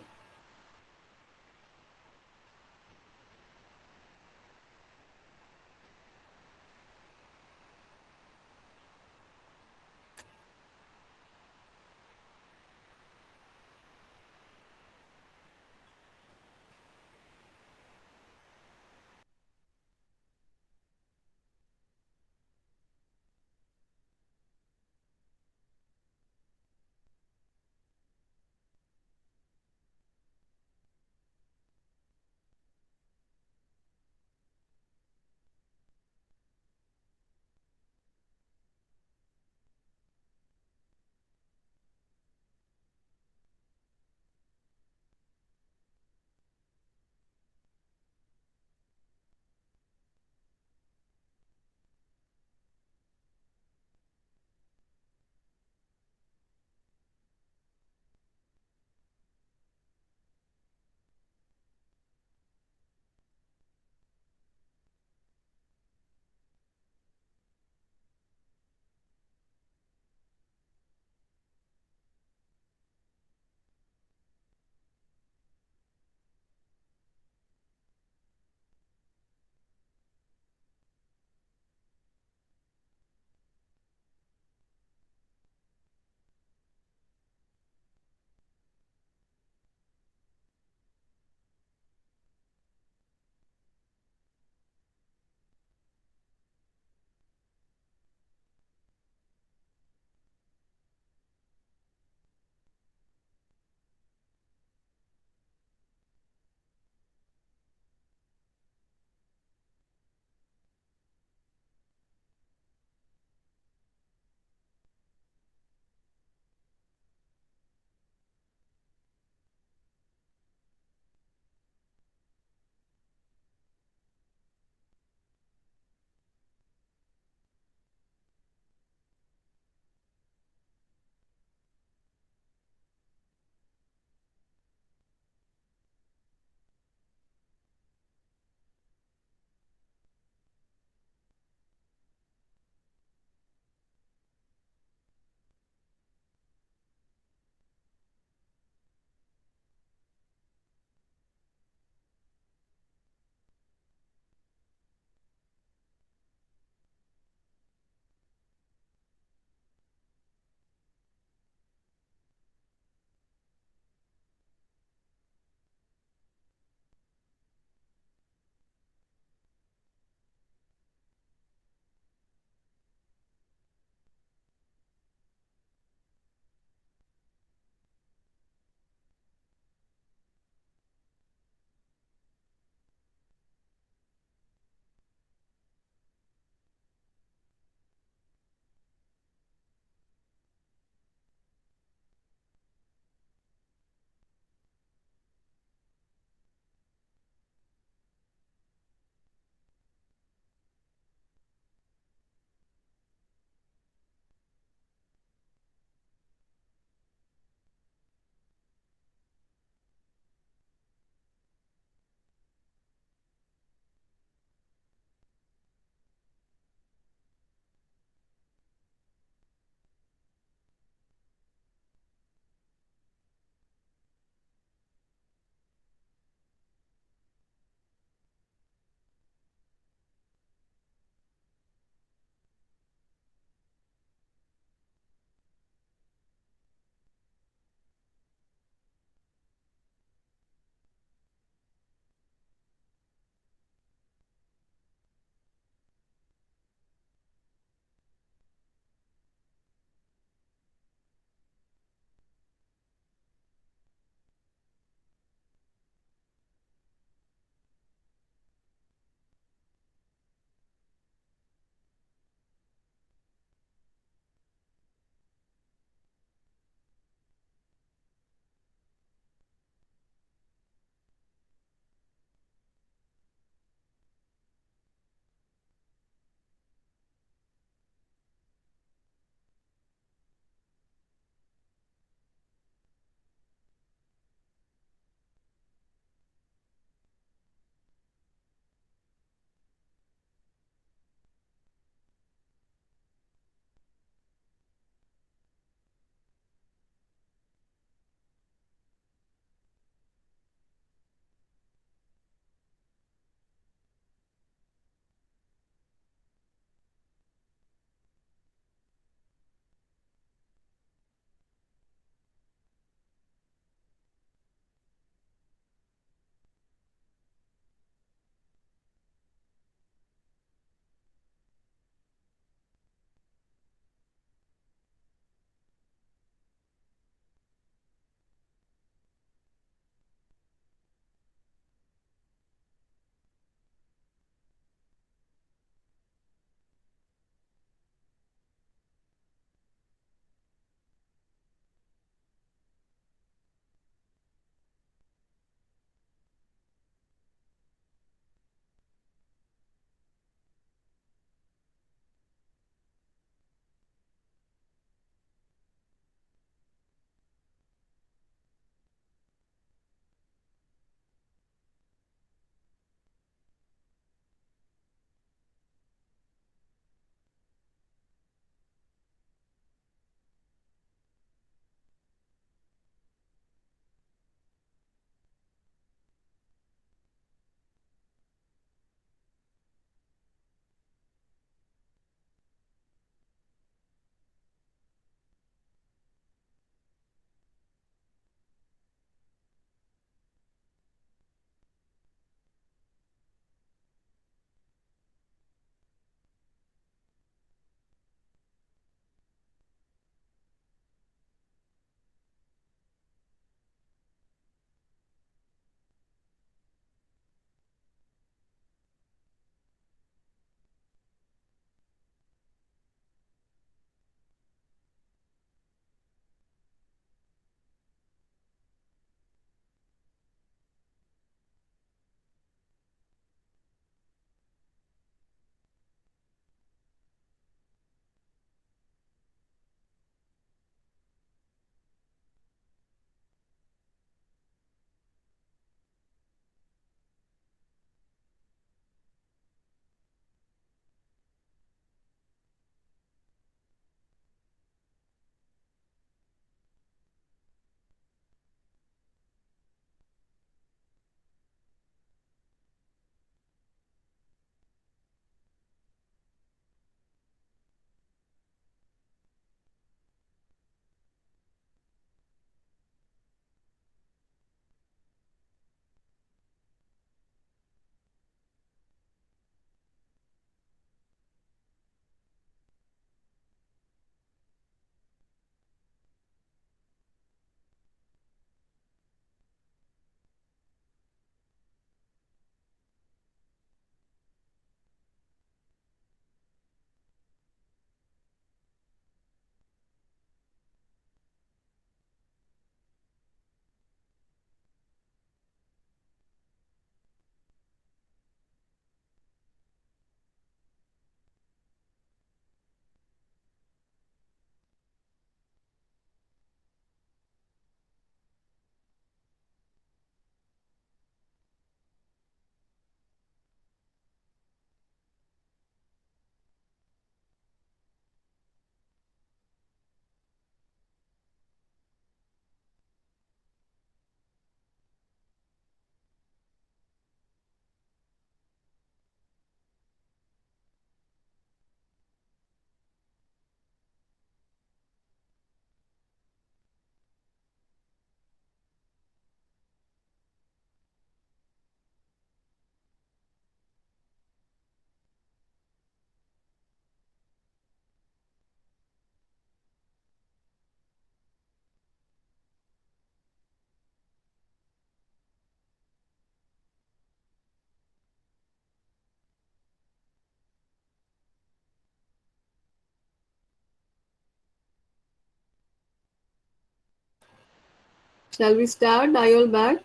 Shall we start? Are you all back?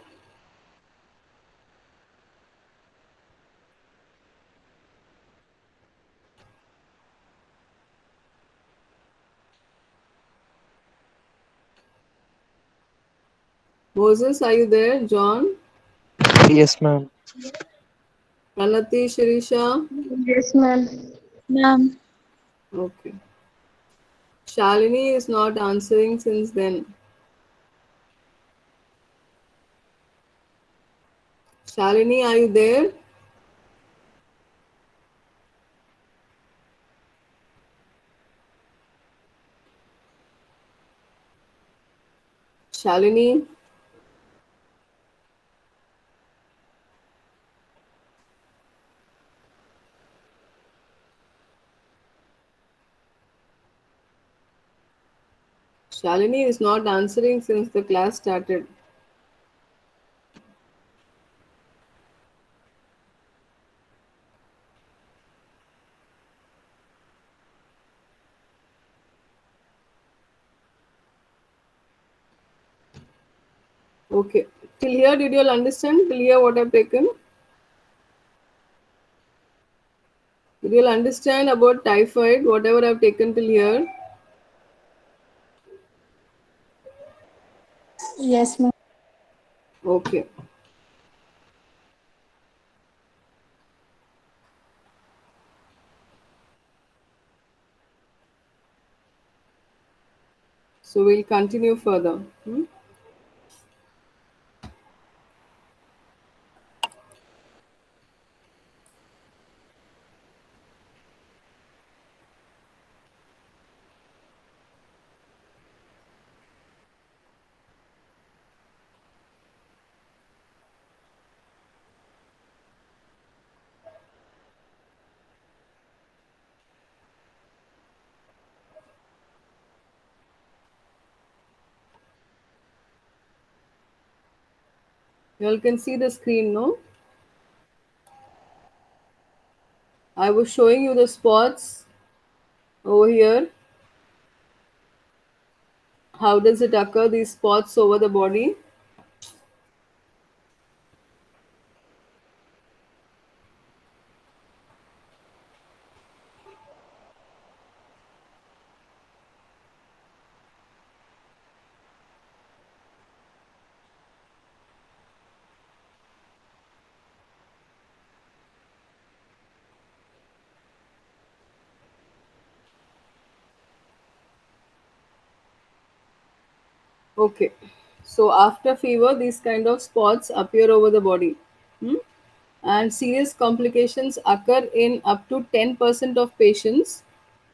Moses, are you there? John? Yes, ma'am. Pranati, Shirisha? Yes, ma'am. Ma'am. Okay. Shalini is not answering since then. Shalini, are you there? Shalini? Shalini is not answering since the class started. Okay. Till here, did you all understand? Till here, what I've taken? Did you all understand about typhoid, whatever I've taken till here? Yes, ma'am. Okay. So we'll continue further. You all can see the screen, no? I was showing you the spots over here. How does it occur, these spots over the body? Okay. So after fever, these kind of spots appear over the body. Hmm? And serious complications occur in up to 10% of patients,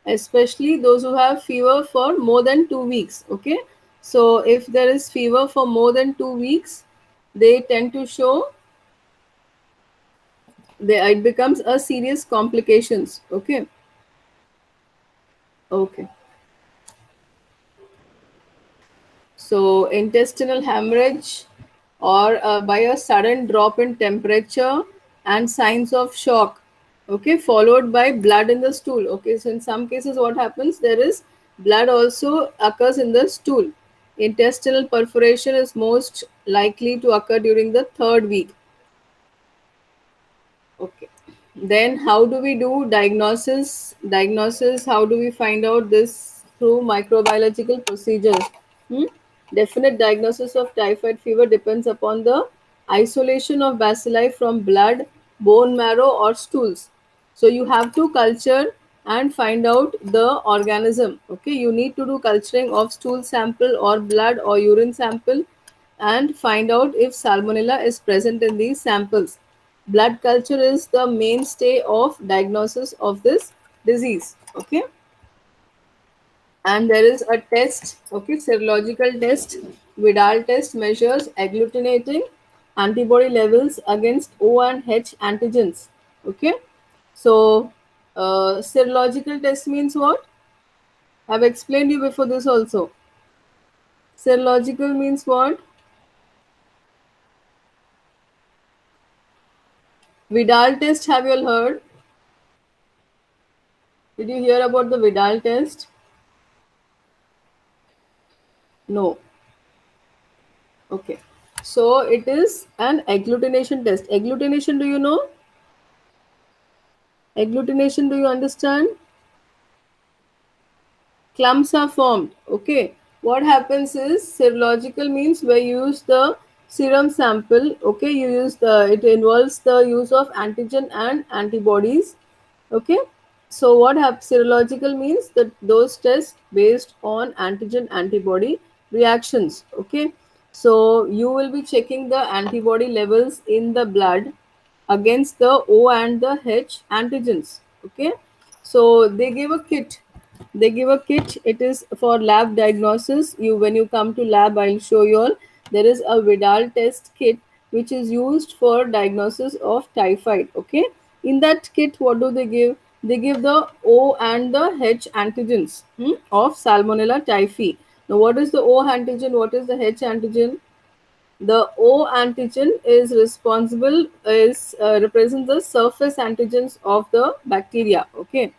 especially those who have fever for more than 2 weeks. Okay. So if there is fever for more than 2 weeks, they tend to show it becomes a serious complications. Okay. Okay. So, intestinal hemorrhage or by a sudden drop in temperature and signs of shock, okay, followed by blood in the stool. Okay, so in some cases, what happens, there is blood also occurs in the stool. Intestinal perforation is most likely to occur during the third week. Okay. Then how do we do diagnosis? Diagnosis, how do we find out this? Through microbiological procedures. Hmm? Definite diagnosis of typhoid fever depends upon the isolation of bacilli from blood, bone marrow, or stools. So you have to culture and find out the organism. Okay, you need to do culturing of stool sample or blood or urine sample and find out if salmonella is present in these samples. Blood culture is the mainstay of diagnosis of this disease. Okay, and there is a test, okay, serological test. Vidal test measures agglutinating antibody levels against O and H antigens. Okay, so serological test means what? I've explained you before this also. Serological means what? Vidal test, have you all heard? Did you hear about the Vidal test? No. Okay. So it is an agglutination test. Agglutination, do you know? Agglutination, do you understand? Clumps are formed. Okay. What happens is serological means where you use the serum sample. Okay. You use it involves the use of antigen and antibodies. Okay. So what happens? Serological means that those tests based on antigen antibody reactions. Okay. So you will be checking the antibody levels in the blood against the O and the H antigens. Okay. So they give a kit. It is for lab diagnosis. When you come to lab, I'll show you all. There is a Vidal test kit which is used for diagnosis of typhoid. Okay. In that kit, what do they give? They give the O and the H antigens of Salmonella typhi. Now, what is the O antigen? What is the H antigen? The O antigen is responsible is represents the surface antigens of the bacteria. Okay,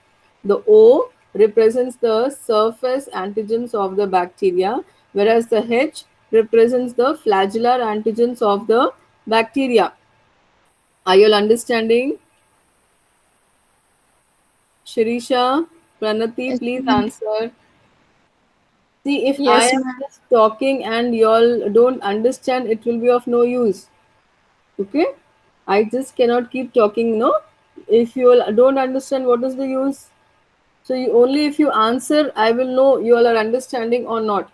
the O represents the surface antigens of the bacteria, whereas the H represents the flagellar antigens of the bacteria. Are you all understanding? Shirisha, Pranati, Yes, please ma'am. answer. See, if I Yes, am ma'am. just talking and y'all don't understand, it will be of no use. Okay, I just cannot keep talking, no. If you all don't understand, what is the use? So only if you answer I will know you all are understanding or not,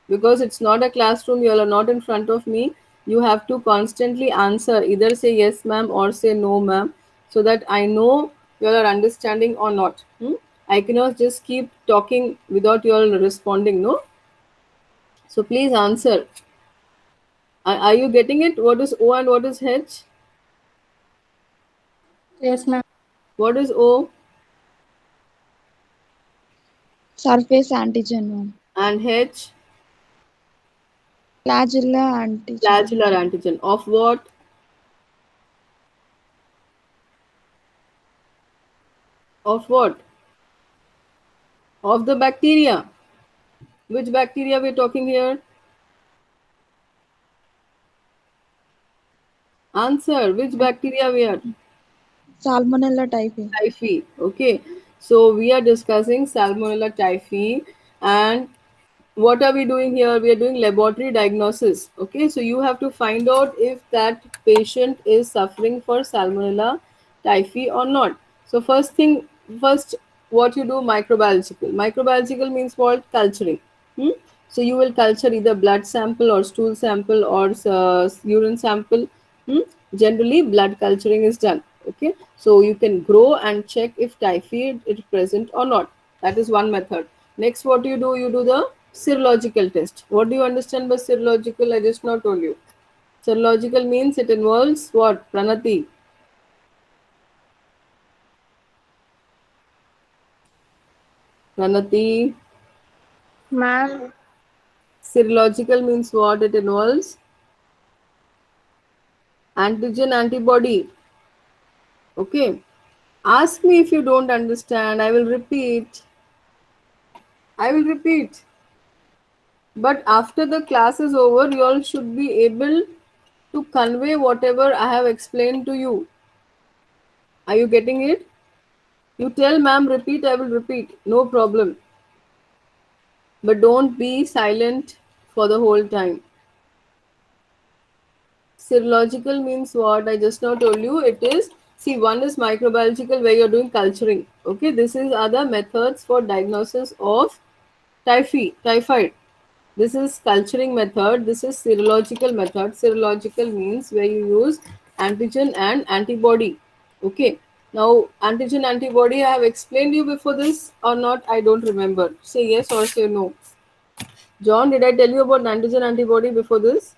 because it's not a classroom, you all are not in front of me. You have to constantly answer, either say yes ma'am or say no ma'am, so that I know you all are understanding or not. I cannot just keep talking without you all responding, no. So please answer. Are you getting it? What is O and what is H? Yes, ma'am. What is O Surface antigen, ma'am. and H? Flagellar antigen. Flagellar antigen of what? Of what? Of the bacteria. Which bacteria we're talking here? Answer. Which bacteria we are? Salmonella typhi. Typhi. Okay. So we are discussing Salmonella typhi, and what are we doing here? We are doing laboratory diagnosis. Okay, so you have to find out if that patient is suffering for Salmonella typhi or not. So first, what you do, microbiological means what? Culturing. Hmm? So you will culture either blood sample or stool sample or urine sample. Hmm? Generally blood culturing is done. Okay, so you can grow and check if typhoid is present or not. That is one method. Next, what do? You do the serological test. What do you understand by serological? I just now told you. Serological means it involves what? Pranati. Pranati. Ma'am, Serological means what? It involves antigen antibody. Okay. Ask me if you don't understand. I will repeat. I will repeat. But after the class is over, you all should be able to convey whatever I have explained to you. Are you getting it? You tell ma'am repeat, I will repeat. No problem. But don't be silent for the whole time. Serological means what? I just now told you. It is, see, one is microbiological where you're doing culturing. Okay, this is other methods for diagnosis of typhoid. This is culturing method. This is serological method. Serological means where you use antigen and antibody. Okay. Now, antigen antibody, I have explained you before this or not? I don't remember. Say yes or say no. John, did I tell you about antigen antibody before this?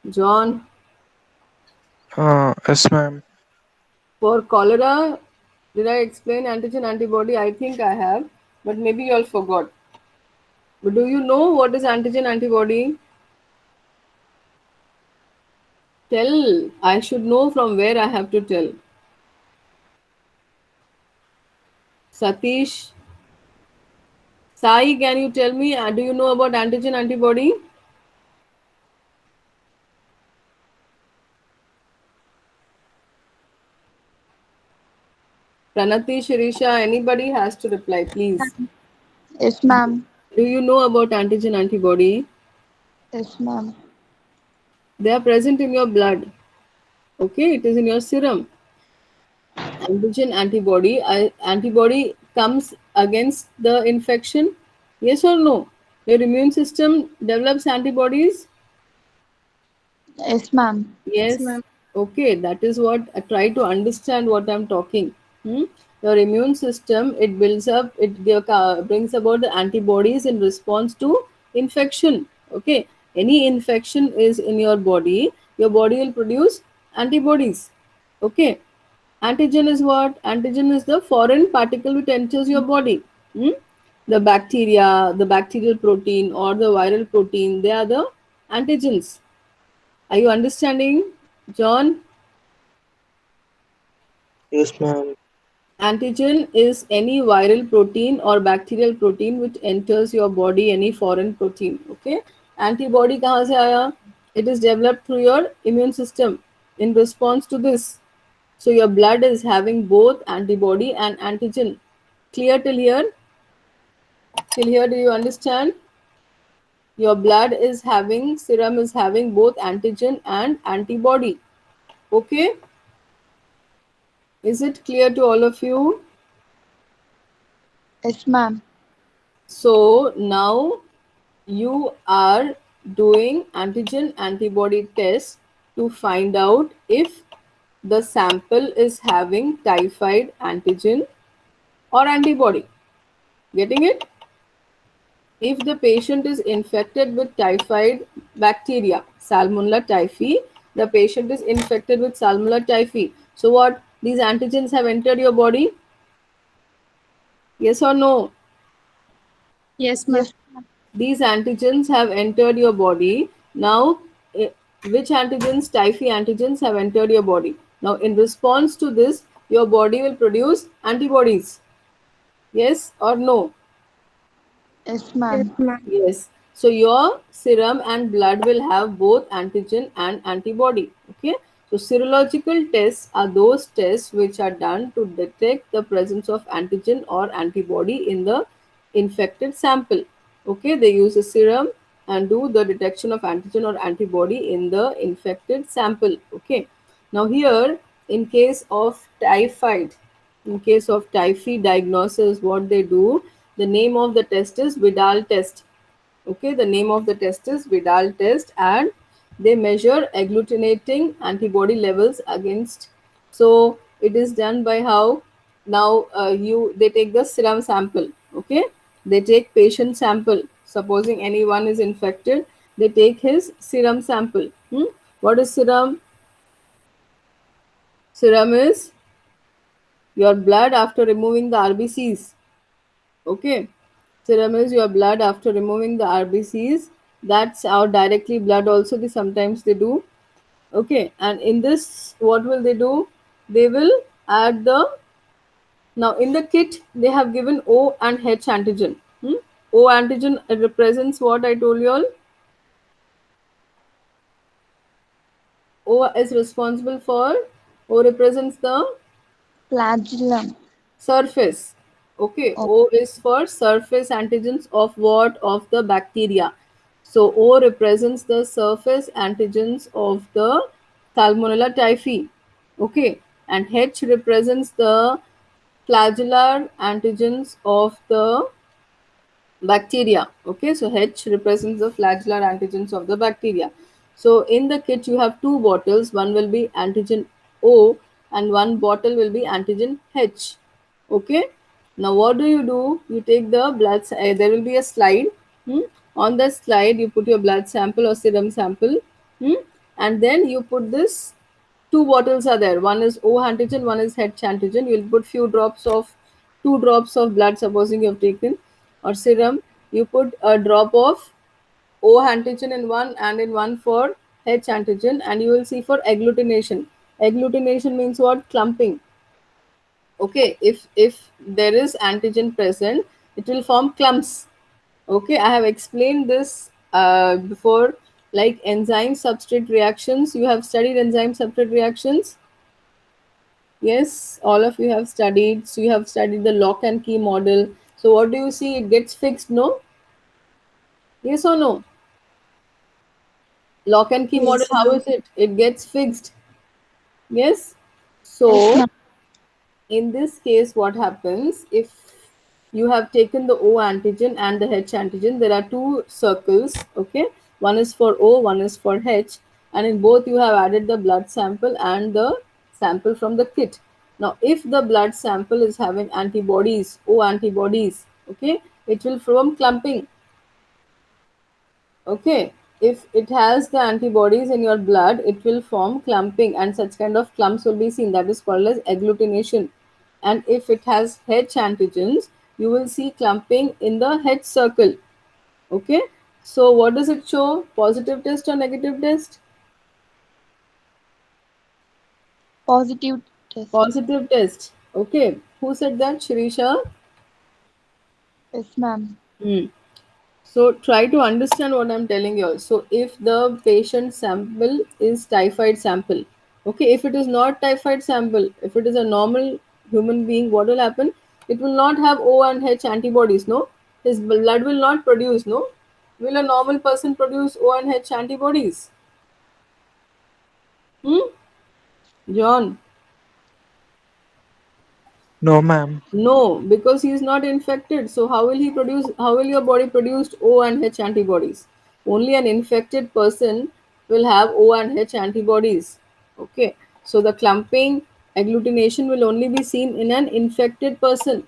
John, Yes, ma'am. for cholera, did I explain antigen antibody? I think I have, but maybe you all forgot. But do you know what is antigen antibody? Tell. I should know from where I have to tell. Satish, Sai, can you tell me, do you know about antigen antibody? Pranati, Shirisha, anybody has to reply, please. Yes, ma'am. Do you know about antigen antibody? Yes, ma'am. They are present in your blood. Okay, it is in your serum. Antigen antibody, antibody comes against the infection. Yes or no? Your immune system develops antibodies. Yes, ma'am. Yes, Yes. ma'am. Okay, that is what I try to understand what I'm talking. Hmm? Your immune system, it builds up, brings about the antibodies in response to infection. Okay, any infection is in your body will produce antibodies. Okay, antigen is what? Antigen is the foreign particle which enters your body. Hmm? The bacteria, the bacterial protein, or the viral protein, they are the antigens. Are you understanding, John? Yes, ma'am. Antigen is any viral protein or bacterial protein which enters your body, any foreign protein. Okay. Antibody kahan se aaya? It is developed through your immune system in response to this. So your blood is having both antibody and antigen. Clear till here? Till here, do you understand? Your blood is having, serum is having both antigen and antibody. Okay. Is it clear to all of you? Yes, ma'am. So now you are doing antigen antibody test to find out if the sample is having typhoid antigen or antibody. Getting it? If the patient is infected with typhoid bacteria, Salmonella typhi, the patient is infected with Salmonella typhi. So what? These antigens have entered your body? Yes or no? Yes, ma'am. Yes, ma'am. These antigens have entered your body. Now, which antigens? Typhi antigens have entered your body. Now, in response to this, your body will produce antibodies. Yes or no? Yes, Yes, ma'am. ma'am. Yes. So your serum and blood will have both antigen and antibody. Okay. So serological tests are those tests which are done to detect the presence of antigen or antibody in the infected sample. Okay. They use a serum and do the detection of antigen or antibody in the infected sample. Okay. Now here, in case of typhoid, in case of typhi diagnosis, what they do, the name of the test is Vidal test. Okay, the name of the test is Vidal test, and they measure agglutinating antibody levels against. So it is done by how? Now they take the serum sample. Okay, they take patient sample. Supposing anyone is infected, they take his serum sample. What is serum? Serum is your blood after removing the RBCs. Okay, serum is your blood after removing the RBCs. That's our directly blood also. Sometimes they do. Okay, and in this, what will they do? They will add the, now in the kit they have given O and H antigen. O antigen represents what I told you all. O is responsible for, O represents the Flagellum. surface. Okay, Oh, O is for surface antigens of what? Of the bacteria. So O represents the surface antigens of the Salmonella typhi. Okay, and H represents the flagellar antigens of the bacteria. Okay, so H represents the flagellar antigens of the bacteria. So in the kit you have two bottles, one will be antigen O and one bottle will be antigen H. Okay, now what do? You take the blood, there will be a slide. On the slide you put your blood sample or serum sample, and then you put this, two bottles are there, one is O antigen, one is H antigen. You'll put few drops of, two drops of blood, supposing you have taken, or serum, you put a drop of O antigen in one and in one for H antigen, and you will see for agglutination. Agglutination means what? Clumping. Okay, if there is antigen present, It will form clumps. Okay, I have explained this before, like enzyme substrate reactions. You have studied enzyme substrate reactions. Yes, all of you have studied. So you have studied the lock and key model. So what do you see? It gets fixed, no? Yes or no? Lock and key model, Yes, how ma'am. is it? It gets fixed. Yes. Yes, So ma'am. in this case, what happens if you have taken the O antigen and the H antigen? There are two circles, okay? One is for O, one is for H, and in both you have added the blood sample and the sample from the kit. Now, if the blood sample is having antibodies, O antibodies, okay, it will form clumping. Okay, if it has the antibodies in your blood, it will form clumping, and such kind of clumps will be seen. That is called as agglutination. And if it has H antigens, you will see clumping in the H circle. Okay, so what does it show? Positive test or negative test? Positive test. Positive test. Okay, who said that? Shirisha? Yes, ma'am. Hmm. So try to understand what I'm telling you. So if the patient sample is typhoid sample, okay, if it is not typhoid sample, if it is a normal human being, what will happen? It will not have O and H antibodies, no? His blood will not produce, no? Will a normal person produce O and H antibodies? Hmm? John? No, ma'am. No, because he is not infected. So how will he produce? How will your body produce O and H antibodies? Only an infected person will have O and H antibodies. Okay. So the clumping agglutination will only be seen in an infected person.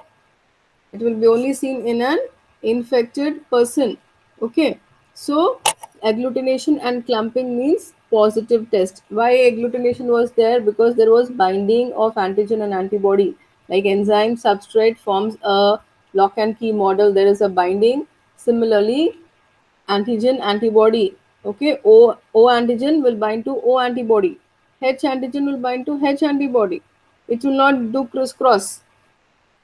It will be only seen in an infected person. Okay. So agglutination and clumping means positive test. Why agglutination was there? Because there was binding of antigen and antibody. Like enzyme substrate forms a lock and key model. There is a binding. Similarly, antigen antibody. Okay, O antigen will bind to O antibody. H antigen will bind to H antibody. It will not do crisscross.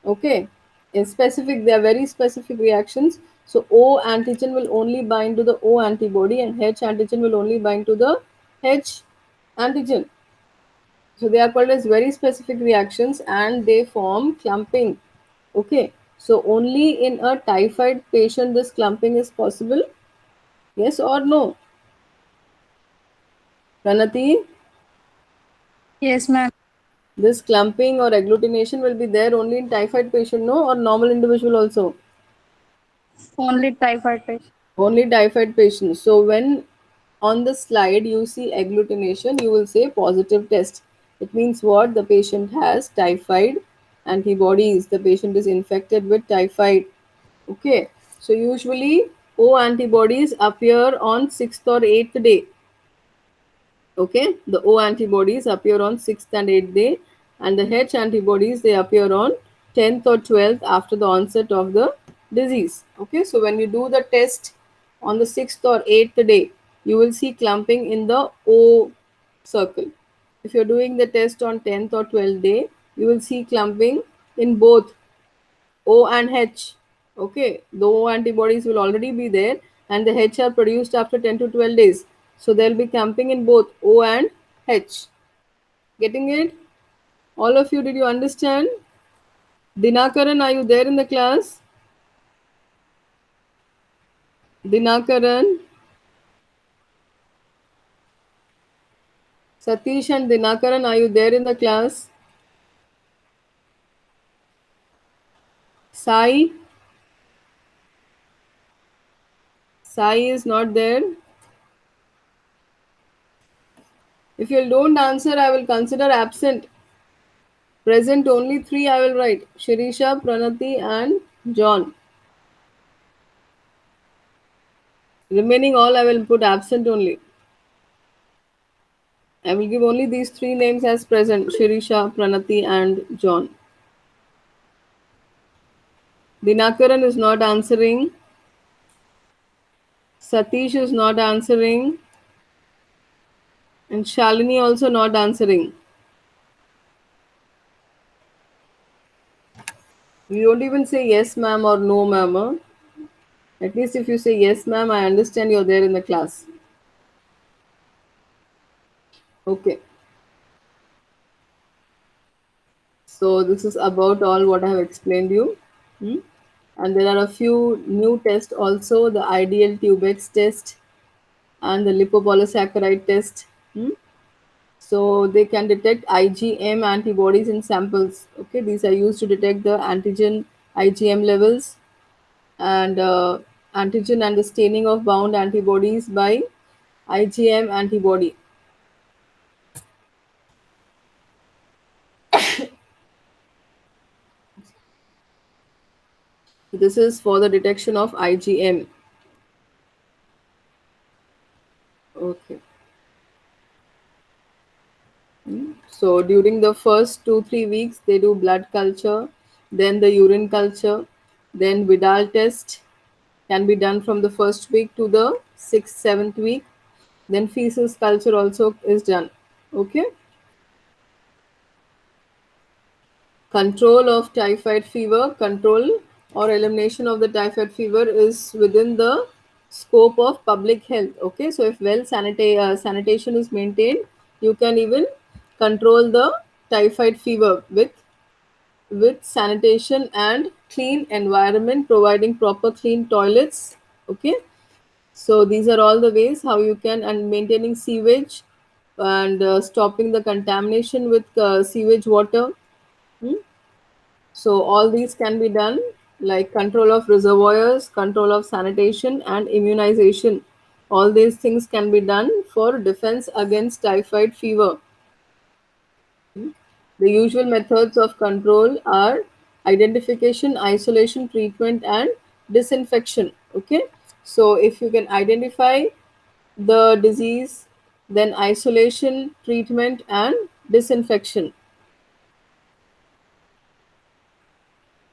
Okay, in specific, they are very specific reactions. So O antigen will only bind to the O antibody, and H antigen will only bind to the H antigen. So they are called as very specific reactions, and they form clumping. Okay, so only in a typhoid patient this clumping is possible. Yes or no? Pranati, Yes, ma'am. this clumping or agglutination will be there only in typhoid patient, no, or normal individual also? Only typhoid patient. Only typhoid patients. So when on the slide you see agglutination, you will say positive test. It means what? The patient has typhoid antibodies. The patient is infected with typhoid. Okay. So usually O antibodies appear on 6th or 8th day. Okay, the O antibodies appear on 6th and 8th day, and the H antibodies they appear on 10th or 12th after the onset of the disease. Okay, so when you do the test on the 6th or 8th day, you will see clumping in the O circle. If you're doing the test on 10th or 12th day, you will see clumping in both O and H. Okay, the O antibodies will already be there, and the H are produced after 10 to 12 days. So there will be clumping in both O and H. Getting it? All of you, did you understand? Dinakaran, are you there in the class? Dinakaran, Satish and Dinakaran, are you there in the class? Sai, Sai is not there. If you don't answer, I will consider absent. Present only three I will write: Shirisha, Pranati, and John. Remaining all I will put absent only. I will give only these three names as present: Shirisha, Pranati, and John. Dinakaran is not answering. Satish is not answering. And Shalini also not answering. You don't even say yes, ma'am, or no, ma'am. Huh? At least if you say yes, ma'am, I understand you're there in the class. Okay. So this is about all what I have explained you. Hmm? And there are a few new tests also, the ideal Tubex test and the lipopolysaccharide test. Hmm? So they can detect IgM antibodies in samples. Okay, these are used to detect the antigen IgM levels and antigen and the staining of bound antibodies by IgM antibody. This is for the detection of IgM. Okay. So during the first 2-3 weeks, they do blood culture, then the urine culture, then Vidal test can be done from the first week to the 6th, 7th week. Then feces culture also is done. Okay. Control of typhoid fever, control or elimination of the typhoid fever is within the scope of public health. Okay, so if sanitation is maintained, you can even control the typhoid fever with sanitation and clean environment, providing proper clean toilets. Okay, so these are all the ways how you can, and maintaining sewage and stopping the contamination with sewage water. Hmm? So all these can be done, like control of reservoirs, control of sanitation and immunization. All these things can be done for defense against typhoid fever. The usual methods of control are identification, isolation, treatment, and disinfection. Okay, so if you can identify the disease, then isolation, treatment, and disinfection.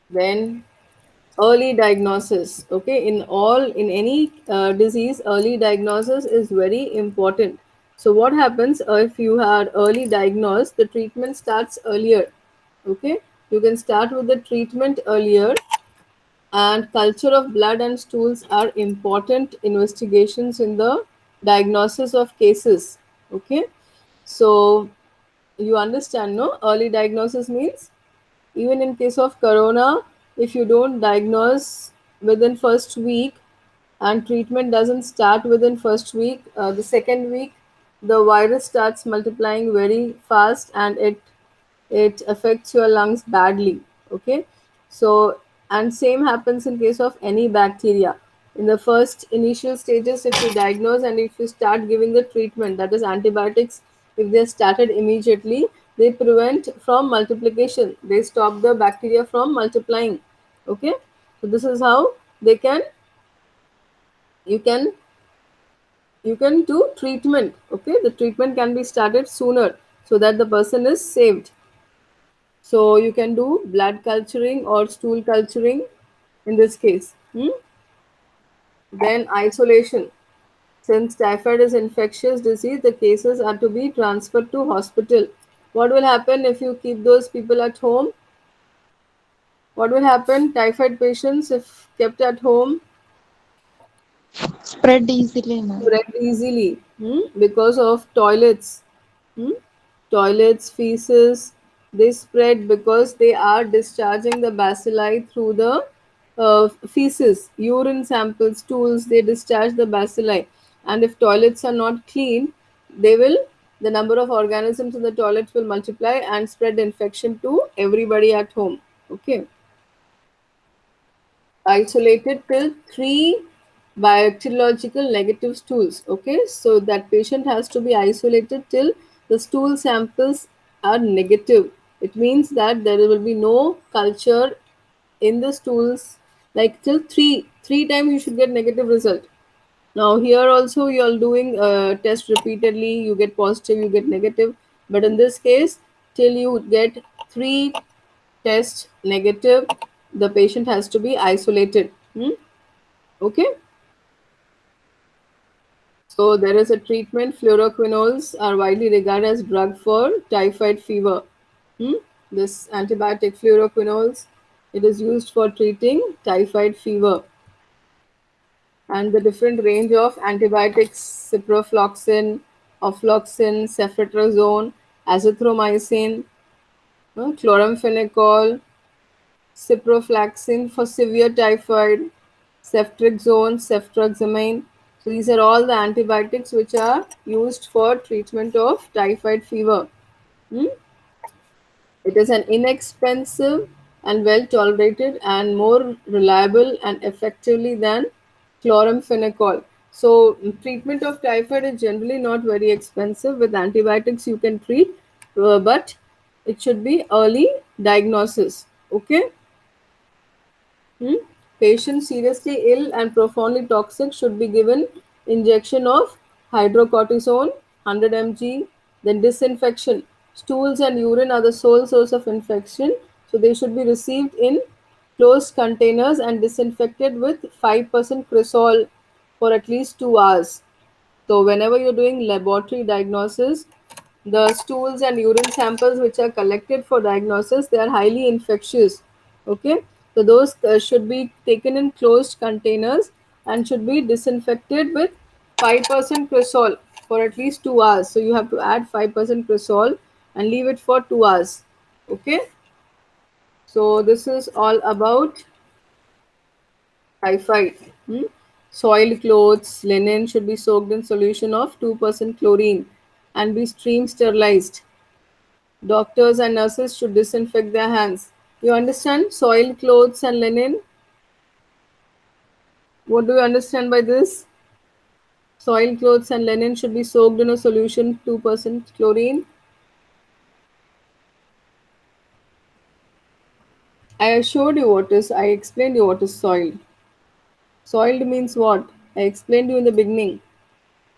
Then early diagnosis. Okay, in any disease, early diagnosis is very important. So what happens if you are early diagnosed, the treatment starts earlier. Okay, you can start with the treatment earlier, and culture of blood and stools are important investigations in the diagnosis of cases. Okay, so you understand, no? Early diagnosis means even in case of corona, if you don't diagnose within first week and treatment doesn't start within first week, the second week the virus starts multiplying very fast and it affects your lungs badly. Okay, so and same happens in case of any bacteria. In the first initial stages, if you diagnose and if you start giving the treatment, that is antibiotics, if they are started immediately, they prevent from multiplication, they stop the bacteria from multiplying. Okay, so this is how they can you can you can do treatment. Okay, the treatment can be started sooner so that the person is saved. So you can do blood culturing or stool culturing in this case. Then isolation. Since typhoid is infectious disease, the cases are to be transferred to hospital. What will happen if you keep those people at home? What will happen? Typhoid patients, if kept at home, Spread easily, ma'am. spread easily because of toilets. Hmm? Toilets, feces, they spread because they are discharging the bacilli through the feces, urine samples, stools, they discharge the bacilli. And if toilets are not clean, they will, the number of organisms in the toilets will multiply and spread infection to everybody at home. Okay. Isolated till 3 bacteriological negative stools. Okay, so that patient has to be isolated till the stool samples are negative. It means that there will be no culture in the stools, like till three times you should get negative result. Now here also you are doing a test repeatedly, you get positive, you get negative, but in this case, till you get 3 tests negative, the patient has to be isolated. Okay, so there is a treatment. Fluoroquinones are widely regarded as drug for typhoid fever. Hmm? This antibiotic fluoroquinones. It is used for treating typhoid fever. And the different range of antibiotics: ciprofloxacin, ofloxacin, ceftriaxone, azithromycin, chloramphenicol, ciprofloxacin for severe typhoid, ceftriaxone, ceftriaxamine. So these are all the antibiotics which are used for treatment of typhoid fever. Hmm? It is an inexpensive and well tolerated and more reliable and effectively than chloramphenicol. So treatment of typhoid is generally not very expensive. With antibiotics you can treat, but it should be early diagnosis. Okay. Hmm? Patients seriously ill and profoundly toxic should be given injection of hydrocortisone 100 mg. Then disinfection. Stools and urine are the sole source of infection, so they should be received in closed containers and disinfected with 5% cresol for at least 2 hours. So whenever you're doing laboratory diagnosis, the stools and urine samples which are collected for diagnosis, they are highly infectious. Okay, so those should be taken in closed containers and should be disinfected with 5% cresol for at least 2 hours. So you have to add 5% cresol and leave it for 2 hours. Okay, so this is all about typhoid. Hmm? Soiled clothes, linen should be soaked in solution of 2% chlorine and be stream sterilized. Doctors and nurses should disinfect their hands. You understand? Soiled clothes and linen. What do you understand by this? Soiled clothes and linen should be soaked in a solution 2% chlorine. I explained you what is soiled. Soiled means what? I explained you in the beginning.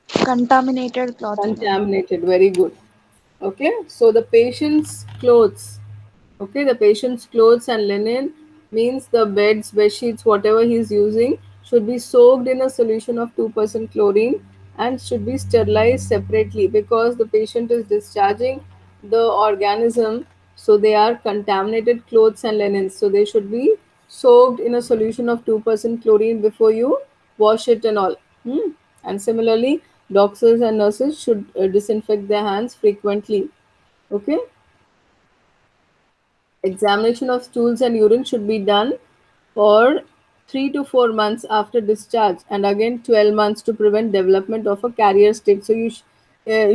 Contaminated cloth, ma'am. Contaminated. Very good. Okay, so the patient's clothes. Okay, the patient's clothes and linen means the beds, bed sheets, whatever he is using should be soaked in a solution of 2% chlorine and should be sterilized separately because the patient is discharging the organism, so they are contaminated clothes and linens, so they should be soaked in a solution of 2% chlorine before you wash it and all. Hmm? And similarly, doctors and nurses should disinfect their hands frequently. Okay. Examination of stools and urine should be done for 3 to 4 months after discharge and again 12 months to prevent development of a carrier state. So you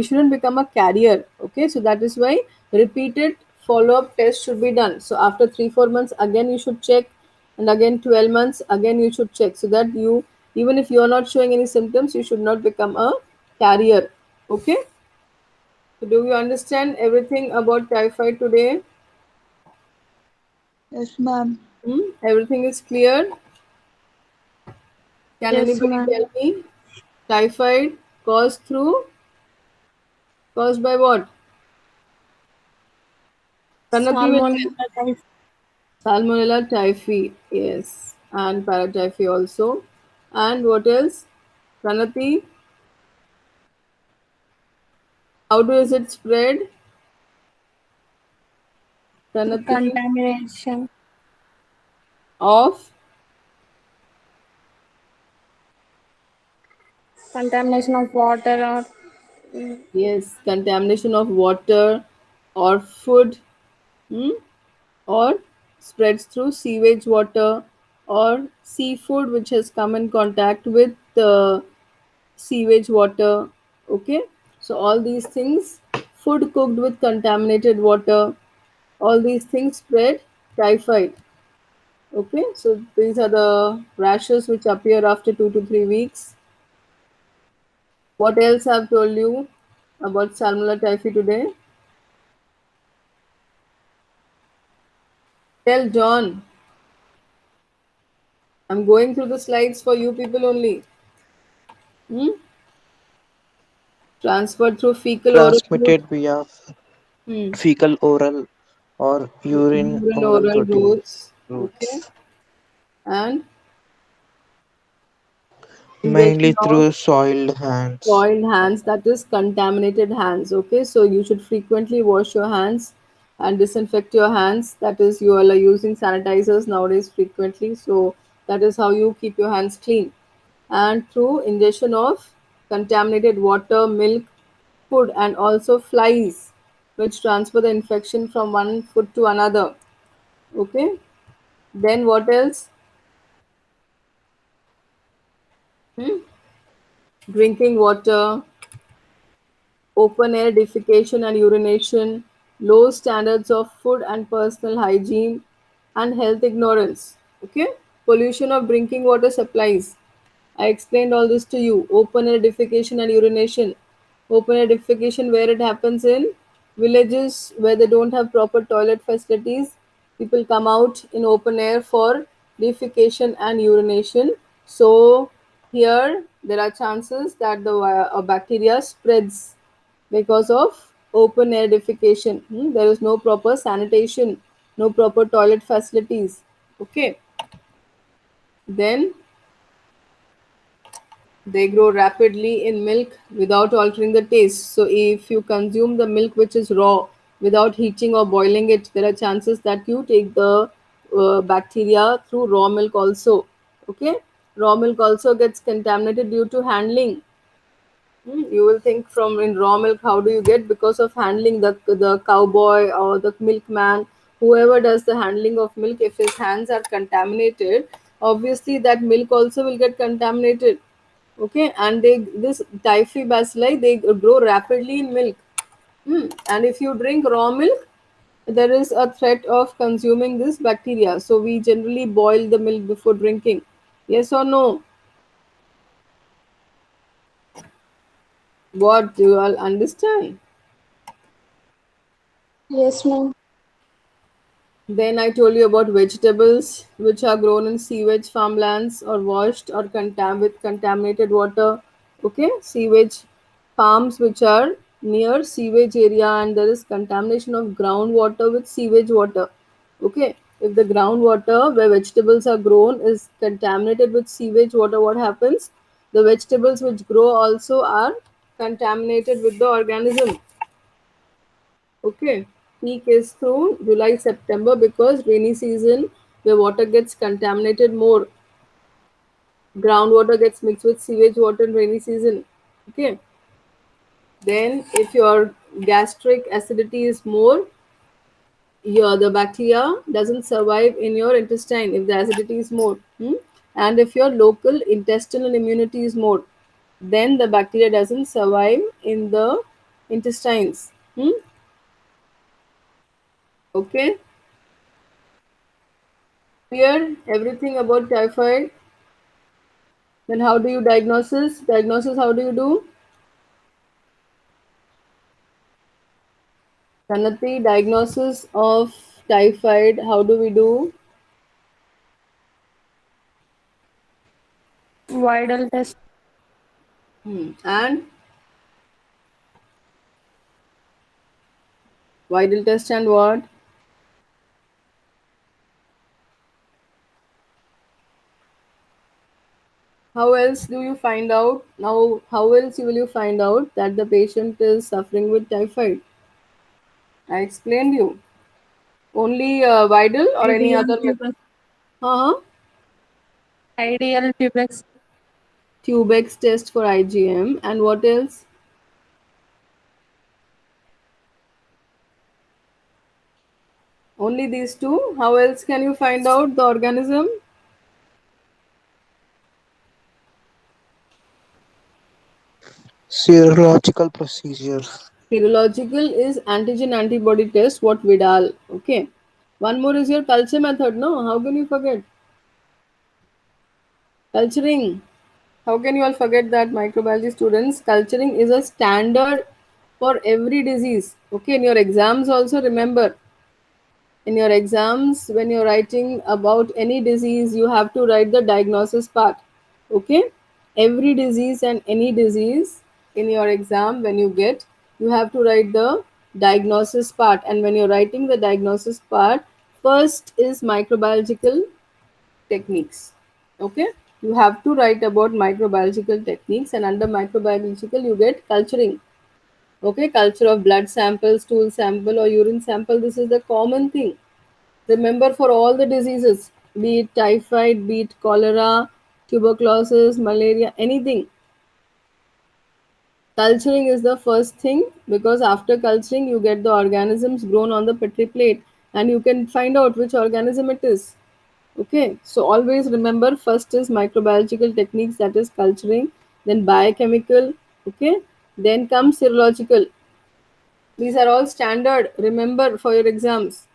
shouldn't become a carrier. Okay, so that is why repeated follow-up tests should be done. So after 3-4 months again you should check, and again 12 months again you should check, so that you, even if you are not showing any symptoms, you should not become a carrier. Okay, so do you understand everything about typhoid today? Yes, ma'am. Everything is clear? Can Yes, anybody ma'am. tell me? Typhoid caused by what? Pranati will tell. Salmonella typhi. Salmonella typhi, yes, and paratyphi also. And what else? Pranati, how does it spread? Pranati, Contamination. of Contamination of water or yes, contamination of water or food, hmm? Or spreads through sewage water or seafood which has come in contact with sewage water. Okay, so all these things, food cooked with contaminated water, all these things spread typhoid. Okay, so these are the rashes which appear after 2 to 3 weeks. What else I've told you about salmonella typhi today? Tell John. I'm going through the slides for you people only. Hmm? Transferred through fecal oral route. Transmitted via Hmm. fecal oral or urine Urine oral oral routine routes. Okay, routes, and ingestion mainly of through soiled hands. soiled hands, that is contaminated hands. Okay, so you should frequently wash your hands and disinfect your hands. That is, you are using sanitizers nowadays frequently, so that is how you keep your hands clean. And through ingestion of contaminated water, milk, food, and also flies, which transfer the infection from one food to another. Okay, then what else? Hmm? Drinking water, open air defecation and urination, low standards of food and personal hygiene, and health ignorance. Okay, pollution of drinking water supplies. I explained all this to you. Open air defecation and urination. Open air defecation where it happens in villages where they don't have proper toilet facilities. People come out in open air for defecation and urination. So here there are chances that the bacteria spreads because of open air defecation. There is no proper sanitation, no proper toilet facilities. Okay. Then they grow rapidly in milk without altering the taste. So, if you consume the milk which is raw without heating or boiling it, there are chances that you take the bacteria through raw milk also. Okay, raw milk also gets contaminated due to handling. You will think from in raw milk, how do you get? Because of handling, the cowboy or the milkman, whoever does the handling of milk, if his hands are contaminated, obviously that milk also will get contaminated. Okay, and they this typhi bacilli, they grow rapidly in milk. And if you drink raw milk, there is a threat of consuming this bacteria. So we generally boil the milk before drinking. Yes or no? What do you all understand? Yes, ma'am. Then I told you about vegetables which are grown in sewage farmlands or washed or with contaminated water. Okay, sewage farms which are near sewage area and there is contamination of groundwater with sewage water. Okay, if the groundwater where vegetables are grown is contaminated with sewage water, what happens? The vegetables which grow also are contaminated with the organism. Okay, peak is through July September because rainy season where water gets contaminated more. Groundwater gets mixed with sewage water in rainy season. Okay, then if your gastric acidity is more, the bacteria doesn't survive in your intestine if the acidity is more. And if your local intestinal immunity is more, then the bacteria doesn't survive in the intestines. Okay, clear everything about typhoid. Then how do you diagnosis? Diagnosis, how do you do? Sanati, diagnosis of typhoid, how do we do? Vital test. And vital test and what? How else do you find out? Now, how else will you find out that the patient is suffering with typhoid? I explained you. Only vital or any Ideal other method? tubex. Uh-huh. Ideal tubex. Tubex test for IgM. And what else? Only these two. How else can you find out the organism? Serological procedure. Serological is antigen antibody test, what Vidal. Okay. One more is your culture method, no? How can you forget? Culturing. How can you all forget that, microbiology students? Culturing is a standard for every disease. Okay, in your exams also remember. In your exams, when you're writing about any disease, you have to write the diagnosis part. Okay, every disease and any disease in your exam, when you get, you have to write the diagnosis part. And when you're writing the diagnosis part, first is microbiological techniques. Okay, you have to write about microbiological techniques, and under microbiological, you get culturing. Okay, culture of blood sample, stool sample, or urine sample. This is the common thing. Remember, for all the diseases, be it typhoid, be it cholera, tuberculosis, malaria, anything, culturing is the first thing, because after culturing, you get the organisms grown on the Petri plate and you can find out which organism it is. Okay, so always remember, first is microbiological techniques, that is culturing, then biochemical, okay, then comes serological. These are all standard, remember, for your exams.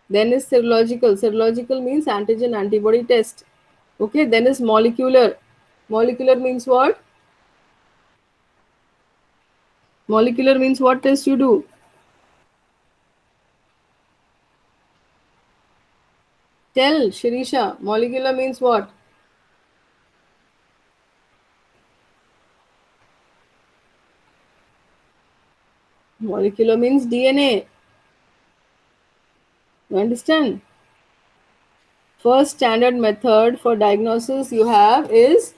Then is serological. Serological means antigen antibody test. Okay, then is molecular. Molecular means what? Molecular means what test you do? Tell Shirisha. Molecular means what? Molecular means DNA. You understand? First standard method for diagnosis you have is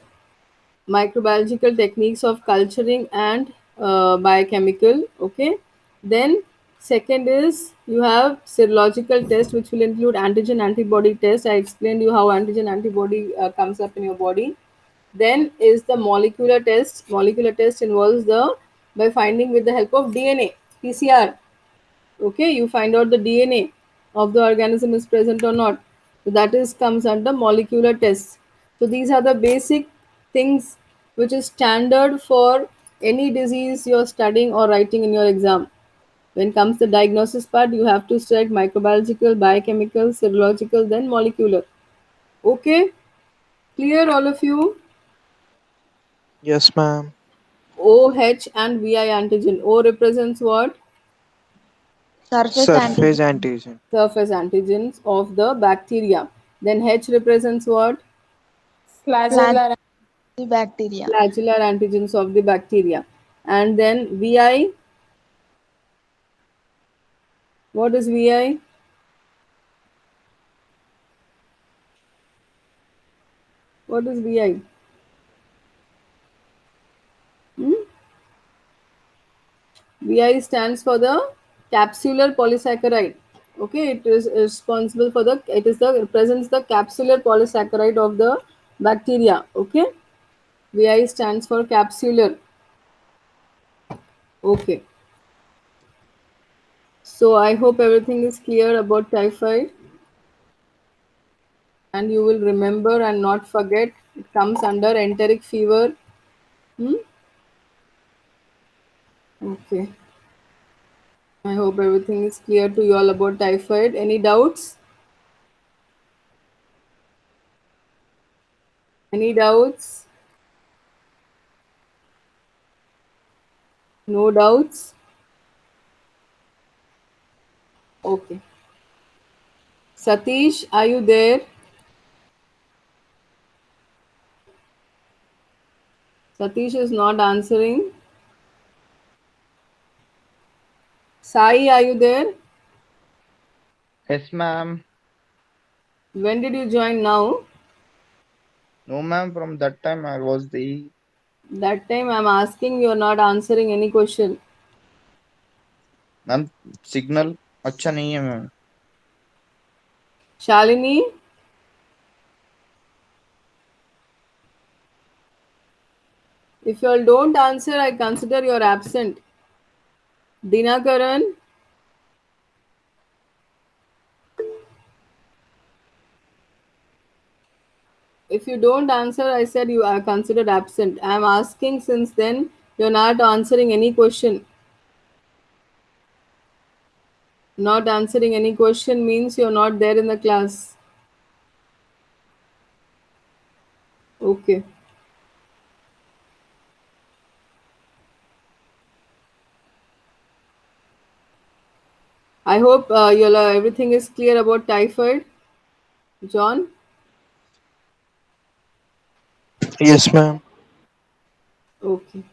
microbiological techniques of culturing and biochemical. Okay, then second is you have serological test, which will include antigen antibody test. I explained you how antigen antibody comes up in your body. Then is the molecular test. Molecular test involves the by finding with the help of DNA, PCR. Okay, you find out the DNA of the organism is present or not. So that is comes under molecular tests. So these are the basic things which is standard for any disease you're studying or writing in your exam. When comes the diagnosis part, you have to study microbiological, biochemical, serological, then molecular. Okay, clear all of you? Yes, ma'am. O, H and VI antigen. O represents what? Surface Surface antigen. antigen. Surface antigens of the bacteria. Then H represents what? Flagellar. Bacteria. Flagellar antigens of the bacteria. And then VI, what is VI? What is VI? Hmm? VI stands for the capsular polysaccharide. Okay, it is responsible for the, it is the, represents the capsular polysaccharide of the bacteria. Okay, VI stands for capsular. Okay, so I hope everything is clear about typhoid, and you will remember and not forget. It comes under enteric fever. Hmm? Okay. I hope everything is clear to you all about typhoid. Any doubts? Any doubts? No doubts? Okay. Satish, are you there? Satish is not answering. Sai, are you there? Yes, ma'am. When did you join now? No, ma'am. From that time, I was the That time I'm asking, you're not answering any question. Ma'am signal अच्छा नहीं है ma'am. Shalini, if you all don't answer, I consider you're absent. Dinakaran, if you don't answer, I said you are considered absent. I'm asking since then, you're not answering any question. Not answering any question means you're not there in the class. Okay. I hope everything is clear about typhoid. John? Yes, ma'am. Okay.